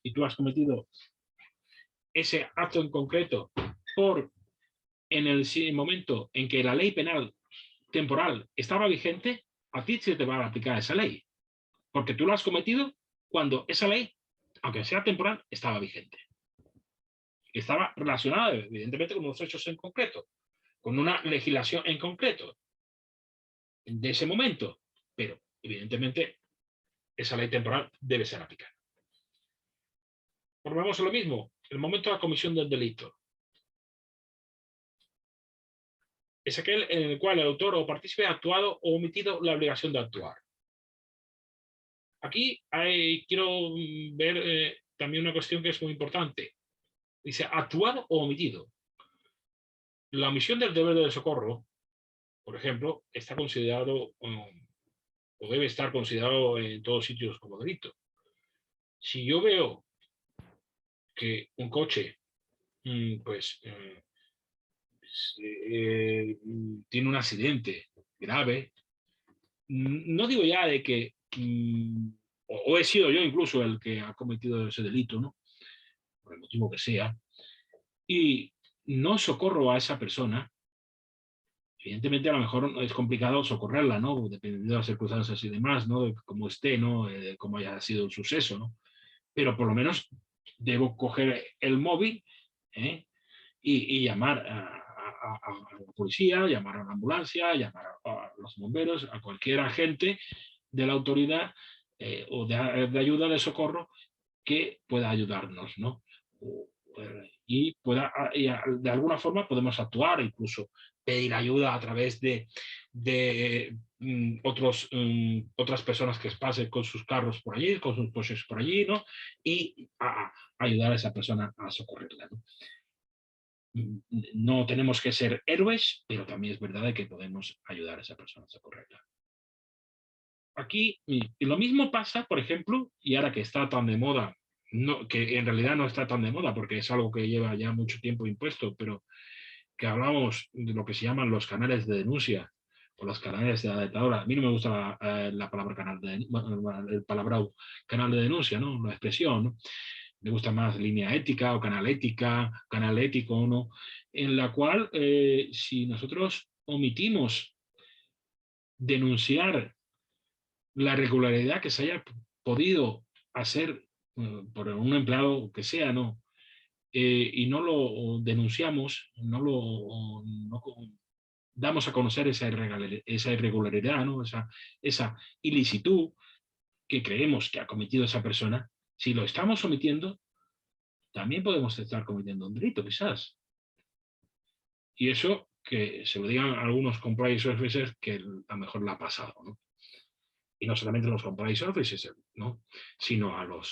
y tú has cometido ese acto en concreto en el momento en que la ley penal temporal estaba vigente, a ti se te va a aplicar esa ley, porque tú lo has cometido cuando esa ley, aunque sea temporal, estaba vigente. Estaba relacionada, evidentemente, con unos hechos en concreto, con una legislación en concreto de ese momento, pero evidentemente esa ley temporal debe ser aplicada. Volvemos a lo mismo, el momento de la comisión del delito es aquel en el cual el autor o partícipe ha actuado o omitido la obligación de actuar. Aquí quiero ver también una cuestión que es muy importante. Dice, actuado o omitido. La omisión del deber de socorro, por ejemplo, está considerado o debe estar considerado en todos sitios como delito. Si yo veo que un coche tiene un accidente grave, no digo ya de que o he sido yo incluso el que ha cometido ese delito, ¿no? Por el motivo que sea, y no socorro a esa persona, evidentemente a lo mejor es complicado socorrerla, ¿no? Dependiendo de las circunstancias y demás, ¿no? De cómo esté, ¿no? De cómo haya sido el suceso, ¿no? Pero por lo menos debo coger el móvil, ¿eh? y llamar a la policía, llamar a la ambulancia, llamar a los bomberos, a cualquier agente de la autoridad o de ayuda, de socorro, que pueda ayudarnos, ¿no? Y de alguna forma podemos actuar, incluso pedir ayuda a través de otras personas que pasen con sus carros por allí, con sus coches por allí, ¿no? Y ayudar a esa persona a socorrerla, ¿no? no tenemos que ser héroes, pero también es verdad que podemos ayudar a esa persona a socorrerla. Aquí, y lo mismo pasa, por ejemplo, y ahora que está tan de moda, que en realidad no está tan de moda porque es algo que lleva ya mucho tiempo impuesto, pero que hablamos de lo que se llaman los canales de denuncia o los canales de alertadora. A mí no me gusta la palabra canal el palabrao canal de denuncia, ¿no? La expresión, ¿no? Me gusta más línea ética o canal ética, canal ético, ¿no? En la cual, si nosotros omitimos denunciar la irregularidad que se haya podido hacer por un empleado que sea, ¿no? Y no lo denunciamos, no damos a conocer esa irregularidad, ¿no? Esa ilicitud que creemos que ha cometido esa persona, si lo estamos omitiendo, también podemos estar cometiendo un delito, quizás. Y eso, que se lo digan a algunos compliance officers que a lo mejor la ha pasado, ¿no? Y no solamente los compliance officers, ¿no? Sino a lo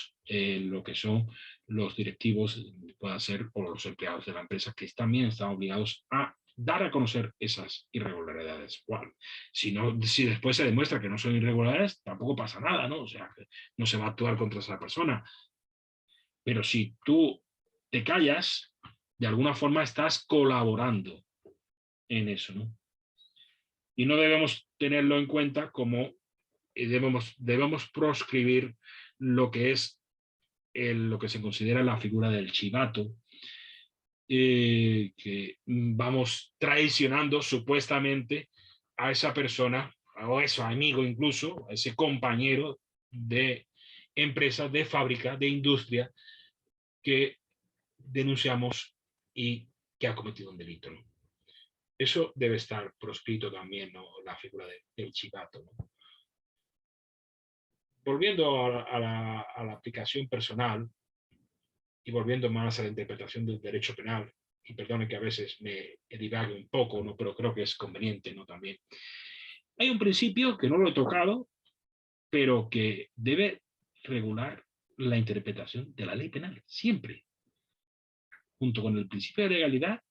que son los directivos, pueda ser, o los empleados de la empresa, que también están obligados a dar a conocer esas irregularidades. Bueno, si después se demuestra que no son irregularidades, tampoco pasa nada, ¿no? O sea, que no se va a actuar contra esa persona. Pero si tú te callas, de alguna forma estás colaborando en eso, ¿no? Y no debemos tenerlo en cuenta como debemos proscribir lo que es lo que se considera la figura del chivato, que vamos traicionando supuestamente a esa persona, o a ese amigo incluso, a ese compañero de empresa, de fábrica, de industria, que denunciamos y que ha cometido un delito, ¿no? Eso debe estar proscrito también, ¿no? La figura del chivato, ¿no? Volviendo a la aplicación personal y volviendo más a la interpretación del derecho penal, y perdone que a veces me divague un poco, ¿no? Pero creo que es conveniente, ¿no? También. Hay un principio que no lo he tocado, pero que debe regular la interpretación de la ley penal, siempre, junto con el principio de legalidad,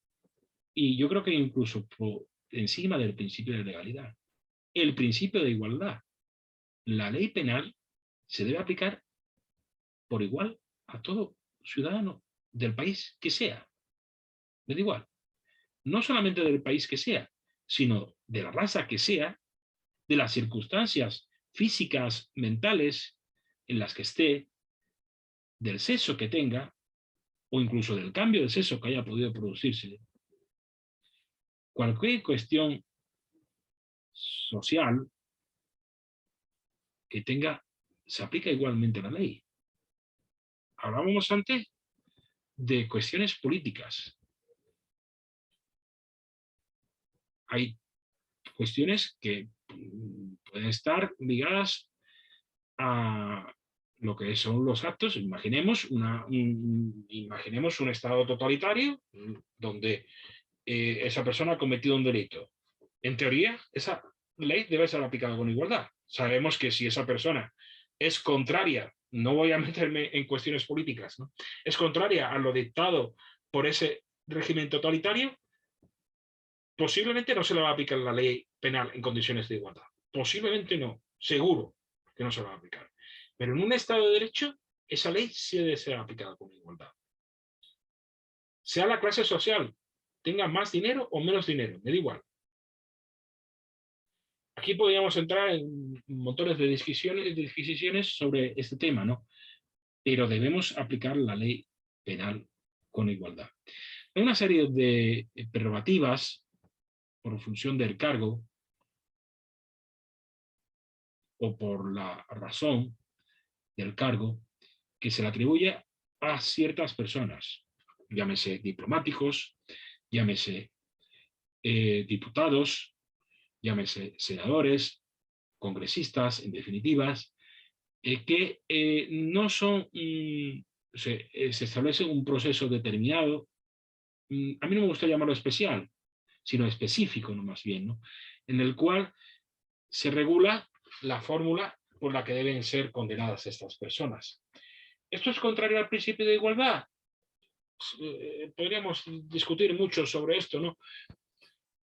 y yo creo que incluso por encima del principio de legalidad, el principio de igualdad. La ley penal se debe aplicar por igual a todo ciudadano del país que sea. Me da igual. No solamente del país que sea, sino de la raza que sea, de las circunstancias físicas, mentales en las que esté, del sexo que tenga, o incluso del cambio de sexo que haya podido producirse. Cualquier cuestión social que tenga, se aplica igualmente la ley. Hablábamos antes de cuestiones políticas. Hay cuestiones que pueden estar ligadas a lo que son los actos. Imaginemos un estado totalitario donde esa persona ha cometido un delito. En teoría, esa ley debe ser aplicada con igualdad. Sabemos que si esa persona es contraria, no voy a meterme en cuestiones políticas, ¿no? Es contraria a lo dictado por ese régimen totalitario, posiblemente no se le va a aplicar la ley penal en condiciones de igualdad. Posiblemente no, seguro que no se va a aplicar. Pero en un Estado de Derecho, esa ley sí debe ser aplicada con igualdad. Sea la clase social, tenga más dinero o menos dinero, me da igual. Aquí podríamos entrar en montones de disquisiciones sobre este tema, ¿no? Pero debemos aplicar la ley penal con igualdad. Hay una serie de prerrogativas por función del cargo o por la razón del cargo que se le atribuye a ciertas personas, llámese diplomáticos, llámese diputados, llámese senadores, congresistas, en definitivas, que no son, se establece un proceso determinado, a mí no me gusta llamarlo especial, sino específico, no más bien, ¿no? En el cual se regula la fórmula por la que deben ser condenadas estas personas. ¿Esto es contrario al principio de igualdad? podríamos discutir mucho sobre esto, ¿no?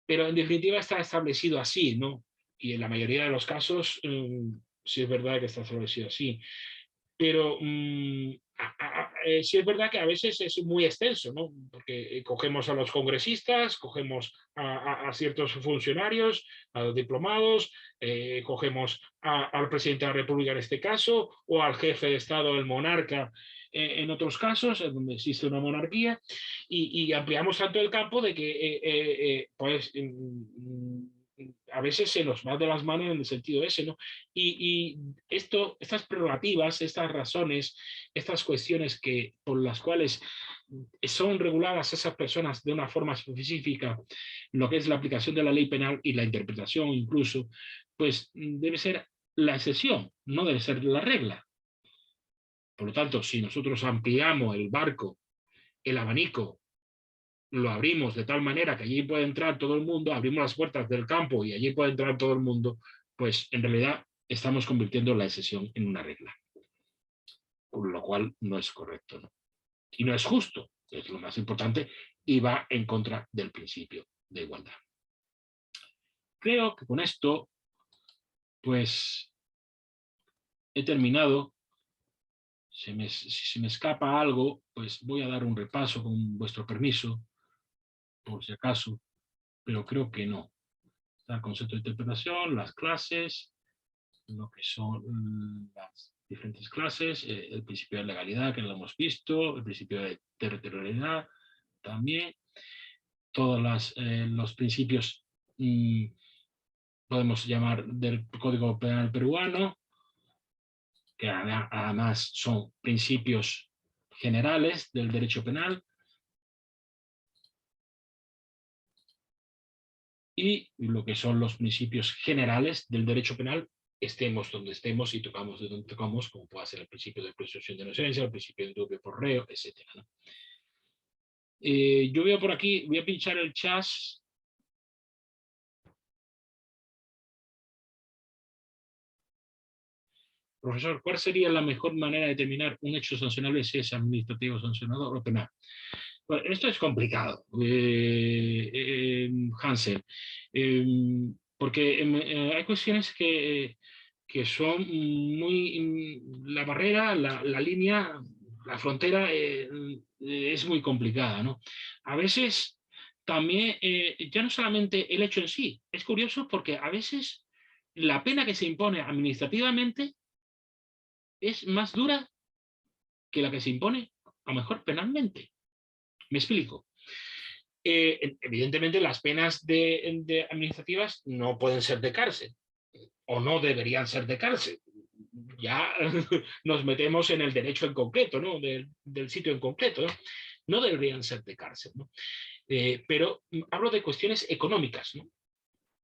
Pero en definitiva está establecido así, ¿no? Y en la mayoría de los casos sí es verdad que está establecido así. Pero sí es verdad que a veces es muy extenso, ¿no? Porque cogemos a los congresistas, cogemos a ciertos funcionarios, a los diplomados, cogemos al presidente de la República en este caso, o al jefe de Estado, el monarca, en otros casos, en donde existe una monarquía, y ampliamos tanto el campo de que, pues, a veces se nos va de las manos en el sentido ese, ¿no? Y estas prerrogativas, estas razones, estas cuestiones por las cuales son reguladas esas personas de una forma específica, lo que es la aplicación de la ley penal y la interpretación incluso, pues debe ser la excepción, no debe ser la regla. Por lo tanto, si nosotros ampliamos el barco, el abanico, lo abrimos de tal manera que allí puede entrar todo el mundo, abrimos las puertas del campo y allí puede entrar todo el mundo, pues en realidad estamos convirtiendo la excepción en una regla, por lo cual no es correcto, ¿no? Y no es justo, es lo más importante, y va en contra del principio de igualdad. Creo que con esto, pues, he terminado. Si se me escapa algo, pues voy a dar un repaso con vuestro permiso, por si acaso, pero creo que no. Está el concepto de interpretación, las clases, lo que son las diferentes clases, el principio de legalidad, que lo hemos visto, el principio de territorialidad también, todos los principios, podemos llamar, del Código Penal peruano, que además son principios generales del derecho penal, y lo que son los principios generales del derecho penal, estemos donde estemos y tocamos de donde tocamos, como puede ser el principio de presunción de inocencia, el principio de doble por reo, etc., ¿no? Yo veo por aquí, voy a pinchar el chat. Profesor, ¿cuál sería la mejor manera de determinar un hecho sancionable, si es administrativo, sancionador o penal? Bueno, esto es complicado, Hansel, porque hay cuestiones que son muy... La barrera, la línea, la frontera es muy complicada, ¿no? A veces también, ya no solamente el hecho en sí, es curioso porque a veces la pena que se impone administrativamente es más dura que la que se impone, a lo mejor penalmente. Me explico. Evidentemente las penas administrativas no pueden ser de cárcel, o no deberían ser de cárcel. Ya nos metemos en el derecho en concreto, ¿no? Del sitio en concreto, ¿no? No deberían ser de cárcel, ¿no? Pero hablo de cuestiones económicas, ¿no?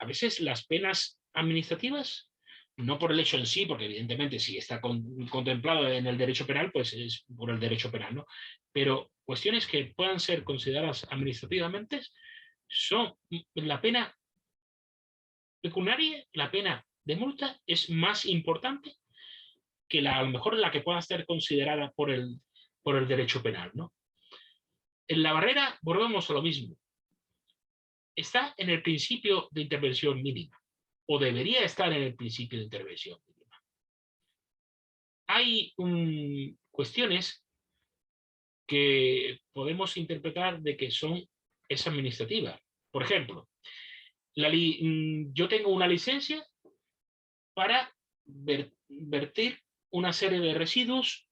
A veces las penas administrativas, no por el hecho en sí, porque evidentemente si está contemplado en el derecho penal, pues es por el derecho penal, ¿no? Pero cuestiones que puedan ser consideradas administrativamente son la pena pecuniaria, la pena de multa es más importante que a lo mejor la que pueda ser considerada por el derecho penal, ¿no? En la barrera volvemos a lo mismo. Está en el principio de intervención mínima, o debería estar en el principio de intervención mínima. Hay cuestiones que podemos interpretar de que es administrativa. Por ejemplo, yo tengo una licencia para vertir una serie de residuos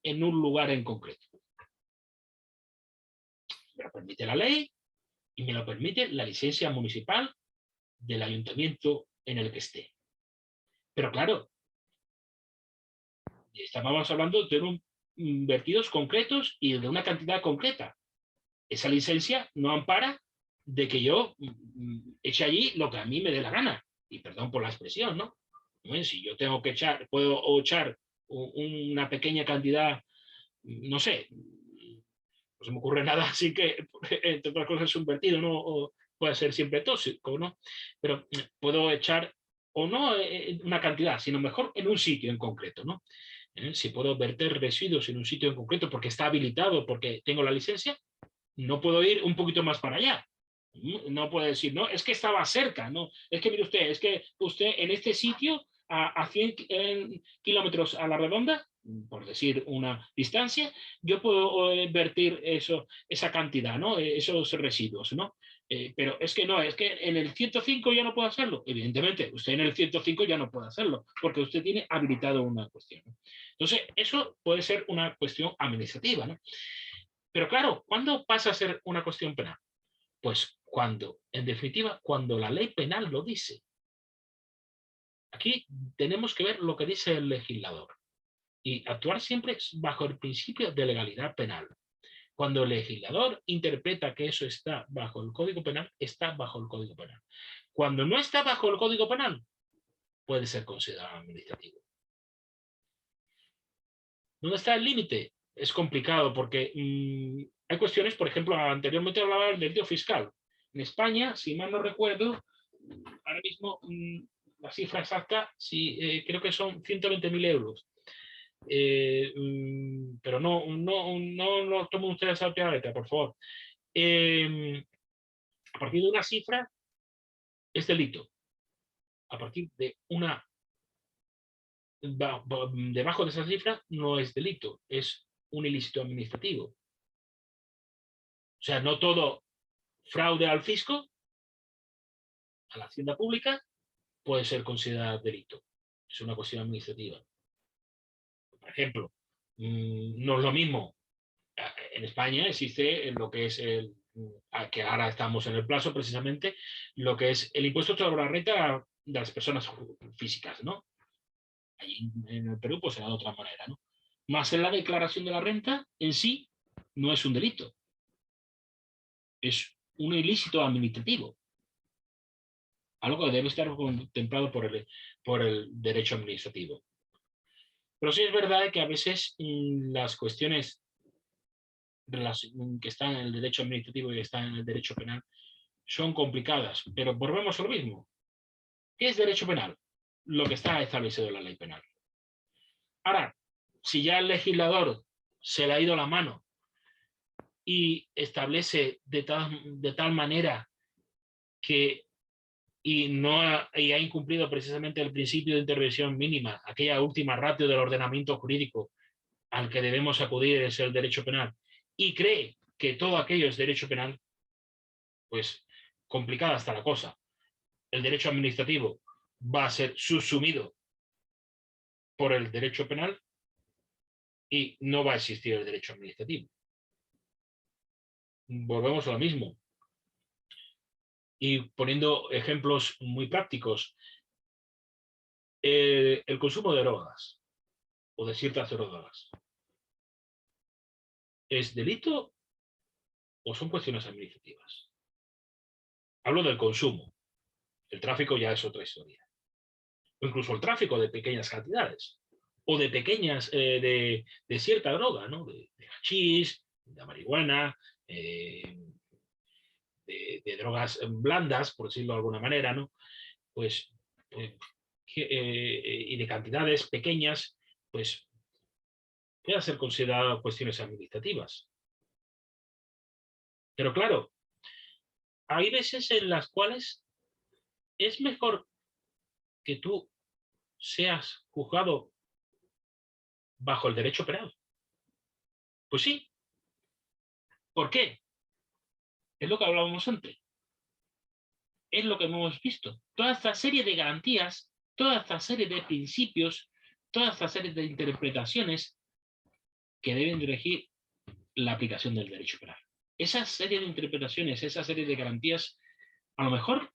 en un lugar en concreto. Me lo permite la ley y me lo permite la licencia municipal del ayuntamiento en el que esté. Pero claro, estábamos hablando de vertidos concretos y de una cantidad concreta. Esa licencia no ampara de que yo eche allí lo que a mí me dé la gana. Y perdón por la expresión, ¿no? Bueno, si yo tengo que puedo echar una pequeña cantidad, no sé, no se me ocurre nada, así que entre otras cosas es un vertido, ¿no? O puede ser siempre tóxico, ¿no? Pero puedo echar, o no una cantidad, sino mejor en un sitio en concreto, ¿no? Si puedo verter residuos en un sitio en concreto porque está habilitado, porque tengo la licencia, no puedo ir un poquito más para allá. No puede decir, no, es que estaba cerca, no, es que mire usted, es que usted en este sitio a 100 kilómetros a la redonda, por decir una distancia, yo puedo vertir esa cantidad, ¿no? Esos residuos, ¿no? Pero es que no, es que en el 105 ya no puedo hacerlo. Evidentemente, usted en el 105 ya no puede hacerlo, porque usted tiene habilitado una cuestión, ¿no? Entonces, eso puede ser una cuestión administrativa, ¿no? Pero claro, ¿cuándo pasa a ser una cuestión penal? Pues cuando, en definitiva, cuando la ley penal lo dice. Aquí tenemos que ver lo que dice el legislador y actuar siempre bajo el principio de legalidad penal. Cuando el legislador interpreta que eso está bajo el Código Penal, está bajo el Código Penal. Cuando no está bajo el Código Penal, puede ser considerado administrativo. ¿Dónde está el límite? Es complicado porque hay cuestiones, por ejemplo, anteriormente hablaba del delito fiscal. En España, si mal no recuerdo, ahora mismo la cifra exacta, sí, creo que son 120.000 euros. Pero no tomen ustedes al pie de la letra, por favor. A partir de una cifra es delito. A partir de una debajo de esa cifra no es delito, es un ilícito administrativo. O sea, no todo fraude al fisco, a la hacienda pública, puede ser considerado delito. Es una cuestión administrativa. Por ejemplo, no es lo mismo. En España existe lo que es que ahora estamos en el plazo precisamente, lo que es el impuesto sobre la renta de las personas físicas, ¿no? Allí en el Perú pues será de otra manera, ¿no? Más en la declaración de la renta en sí no es un delito, es un ilícito administrativo, algo que debe estar contemplado por el derecho administrativo. Pero sí es verdad que a veces las cuestiones que están en el derecho administrativo y que están en el derecho penal son complicadas, pero volvemos a lo mismo. ¿Qué es derecho penal? Lo que está establecido en la ley penal. Ahora, si ya el legislador se le ha ido la mano y establece de tal manera que y ha incumplido precisamente el principio de intervención mínima, aquella última ratio del ordenamiento jurídico al que debemos acudir es el derecho penal, y cree que todo aquello es derecho penal, pues complicada está la cosa. El derecho administrativo va a ser subsumido por el derecho penal y no va a existir el derecho administrativo. Volvemos a lo mismo. Y poniendo ejemplos muy prácticos, el consumo de drogas o de ciertas drogas, ¿es delito o son cuestiones administrativas? Hablo del consumo. El tráfico ya es otra historia. O incluso el tráfico de pequeñas cantidades o de pequeñas, de cierta droga, ¿no? De hachís, de marihuana, de drogas blandas, por decirlo de alguna manera, ¿no? Pues, y de cantidades pequeñas, pues pueden ser consideradas cuestiones administrativas. Pero claro, hay veces en las cuales es mejor que tú seas juzgado bajo el derecho penal. Pues sí. ¿Por qué? Es lo que hablábamos antes. Es lo que hemos visto. Toda esta serie de garantías, toda esta serie de principios, toda esta serie de interpretaciones que deben regir la aplicación del derecho penal. Esa serie de interpretaciones, esa serie de garantías, a lo mejor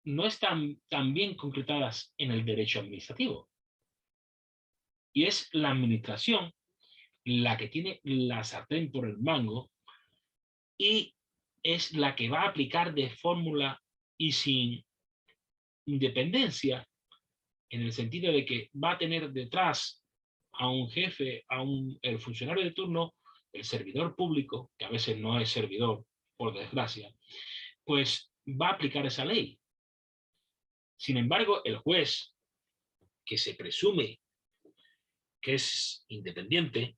no están tan bien concretadas en el derecho administrativo. Y es la administración la que tiene la sartén por el mango y es la que va a aplicar de fórmula y sin independencia, en el sentido de que va a tener detrás a un jefe, el funcionario de turno, el servidor público, que a veces no es servidor, por desgracia, pues va a aplicar esa ley. Sin embargo, el juez, que se presume que es independiente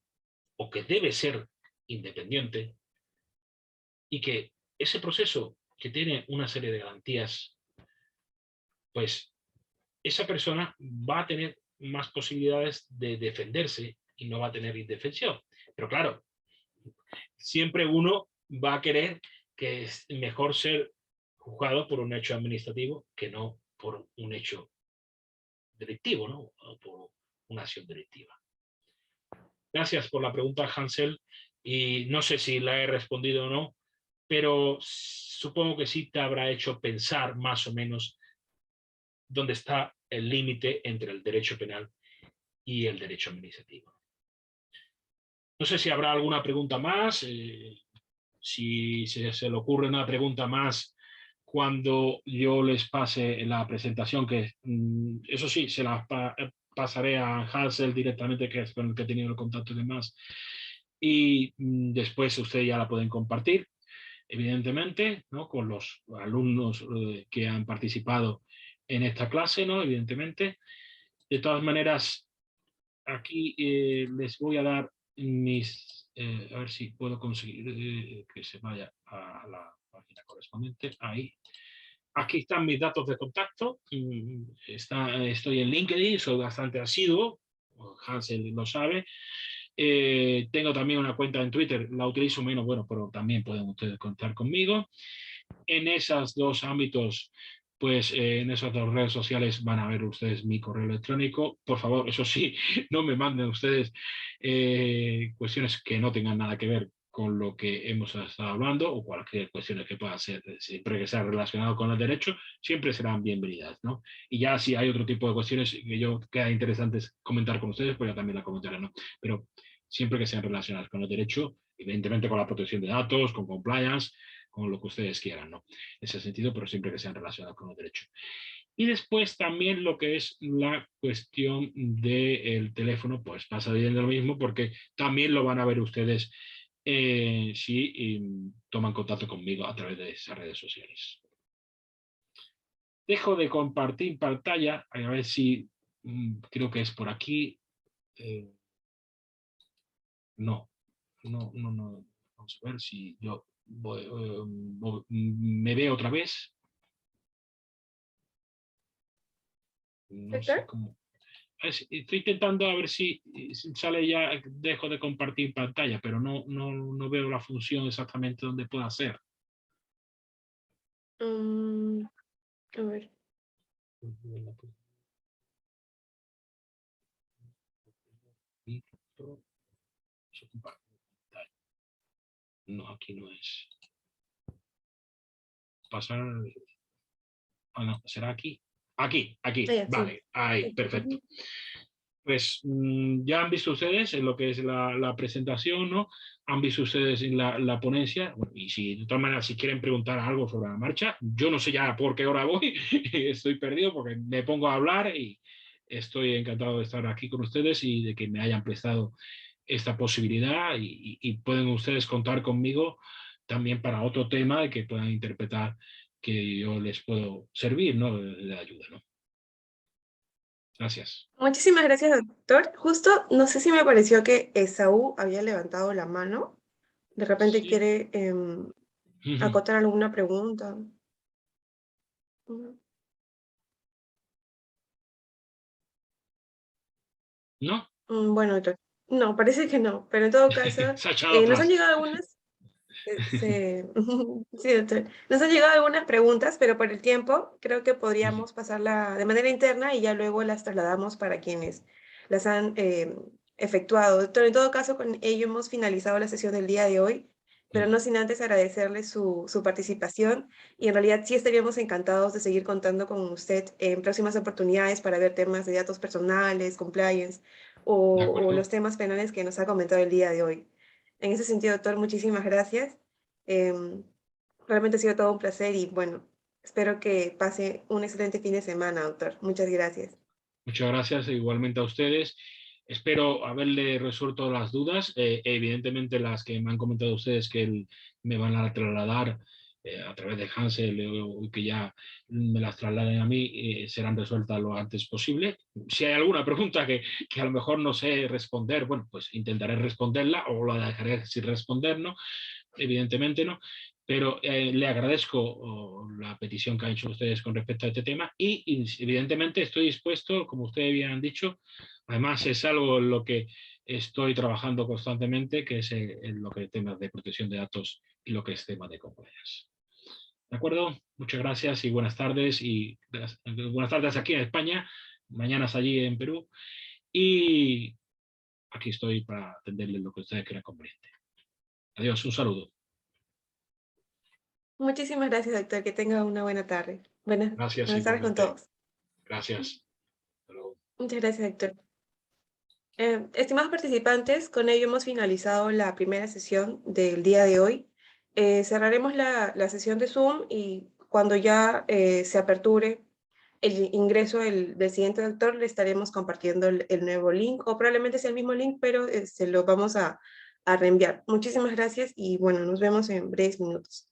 o que debe ser independiente y que ese proceso que tiene una serie de garantías, pues esa persona va a tener más posibilidades de defenderse y no va a tener indefensión. Pero claro, siempre uno va a querer que es mejor ser juzgado por un hecho administrativo que no por un hecho delictivo, ¿no? O por una acción delictiva. Gracias por la pregunta, Hansel, y no sé si la he respondido o no, pero supongo que sí te habrá hecho pensar más o menos dónde está el límite entre el derecho penal y el derecho administrativo. No sé si habrá alguna pregunta más, si se le ocurre una pregunta más cuando yo les pase la presentación, que eso sí, se la pasaré a Hansel directamente, que es con el que he tenido el contacto y demás, y después ustedes ya la pueden compartir, evidentemente, ¿no? Con los alumnos que han participado en esta clase, ¿no? Evidentemente. De todas maneras, aquí les voy a dar mis, a ver si puedo conseguir que se vaya a la página correspondiente, ahí. Aquí están mis datos de contacto, estoy en LinkedIn, soy bastante asiduo, Hansel lo sabe. Tengo también una cuenta en Twitter, la utilizo menos, bueno, pero también pueden ustedes contar conmigo. En esos dos ámbitos, pues en esas dos redes sociales van a ver ustedes mi correo electrónico. Por favor, eso sí, no me manden ustedes cuestiones que no tengan nada que ver con lo que hemos estado hablando o cualquier cuestión que pueda ser, siempre que sea relacionado con el derecho, siempre serán bienvenidas, ¿no? Y ya si hay otro tipo de cuestiones que yo queda interesantes comentar con ustedes, pues ya también la comentaré, ¿no? Pero siempre que sean relacionadas con el derecho, evidentemente con la protección de datos, con compliance, con lo que ustedes quieran, ¿no? En ese sentido, pero siempre que sean relacionados con el derecho. Y después también lo que es la cuestión del teléfono, pues pasa bien lo mismo, porque también lo van a ver ustedes si toman contacto conmigo a través de esas redes sociales. Dejo de compartir pantalla, a ver si creo que es por aquí. No. Vamos a ver si yo me veo otra vez. No sé ¿Doctor? cómo. Estoy intentando a ver si sale ya, dejo de compartir pantalla, pero no veo la función exactamente donde pueda ser. A ver. No, aquí no es. Pasar. Ah, no, ¿será aquí? Aquí, Ya, sí. vale, ahí, perfecto. Pues ya han visto ustedes en lo que es la presentación, ¿no? Han visto ustedes en la ponencia, bueno, y si de todas maneras si quieren preguntar algo sobre la marcha, yo no sé ya por qué hora voy, estoy perdido porque me pongo a hablar y estoy encantado de estar aquí con ustedes y de que me hayan prestado esta posibilidad y pueden ustedes contar conmigo también para otro tema de que puedan interpretar que yo les puedo servir, ¿no? De ayuda, ¿no? Gracias. Muchísimas gracias, doctor. Justo, no sé si me pareció que Esaú había levantado la mano. De repente Sí. quiere acotar alguna pregunta. ¿No? Bueno, doctor, no, parece que no, pero en todo caso, Se ha echado nos han atrás. llegado algunas, sí, doctor, nos han llegado algunas preguntas, pero por el tiempo creo que podríamos pasarla de manera interna y ya luego las trasladamos para quienes las han efectuado. Doctor, en todo caso, con ello hemos finalizado la sesión del día de hoy, pero no sin antes agradecerle su participación y en realidad sí estaríamos encantados de seguir contando con usted en próximas oportunidades para ver temas de datos personales, compliance De o acuerdo. los temas penales que nos ha comentado el día de hoy. En ese sentido, doctor, muchísimas gracias. Realmente ha sido todo un placer y bueno, espero que pase un excelente fin de semana, doctor. Muchas gracias. Muchas gracias igualmente a ustedes. Espero haberle resuelto las dudas. Evidentemente las que me han comentado ustedes que me van a trasladar a través de Hansel, que ya me las trasladen a mí, serán resueltas lo antes posible. Si hay alguna pregunta que a lo mejor no sé responder, bueno, pues intentaré responderla o la dejaré sin responder, ¿no? Evidentemente, ¿no? Pero le agradezco la petición que han hecho ustedes con respecto a este tema y evidentemente estoy dispuesto, como ustedes bien han dicho, además es algo en lo que estoy trabajando constantemente, que es en lo que es temas de protección de datos y lo que es tema de compliance. ¿De acuerdo? Muchas gracias y buenas tardes. Y buenas tardes aquí en España, mañanas allí en Perú. Y aquí estoy para atenderles lo que ustedes crean conveniente. Adiós, un saludo. Muchísimas gracias, doctor. Que tenga una buena tarde. Gracias Buenas tardes con igualmente. todos. Gracias. Hasta luego. Muchas gracias, doctor. Estimados participantes, con ello hemos finalizado la primera sesión del día de hoy. Cerraremos la sesión de Zoom y cuando ya se aperture el ingreso del siguiente doctor, le estaremos compartiendo el nuevo link, o probablemente sea el mismo link, pero se lo vamos a reenviar. Muchísimas gracias y bueno, nos vemos en breves minutos.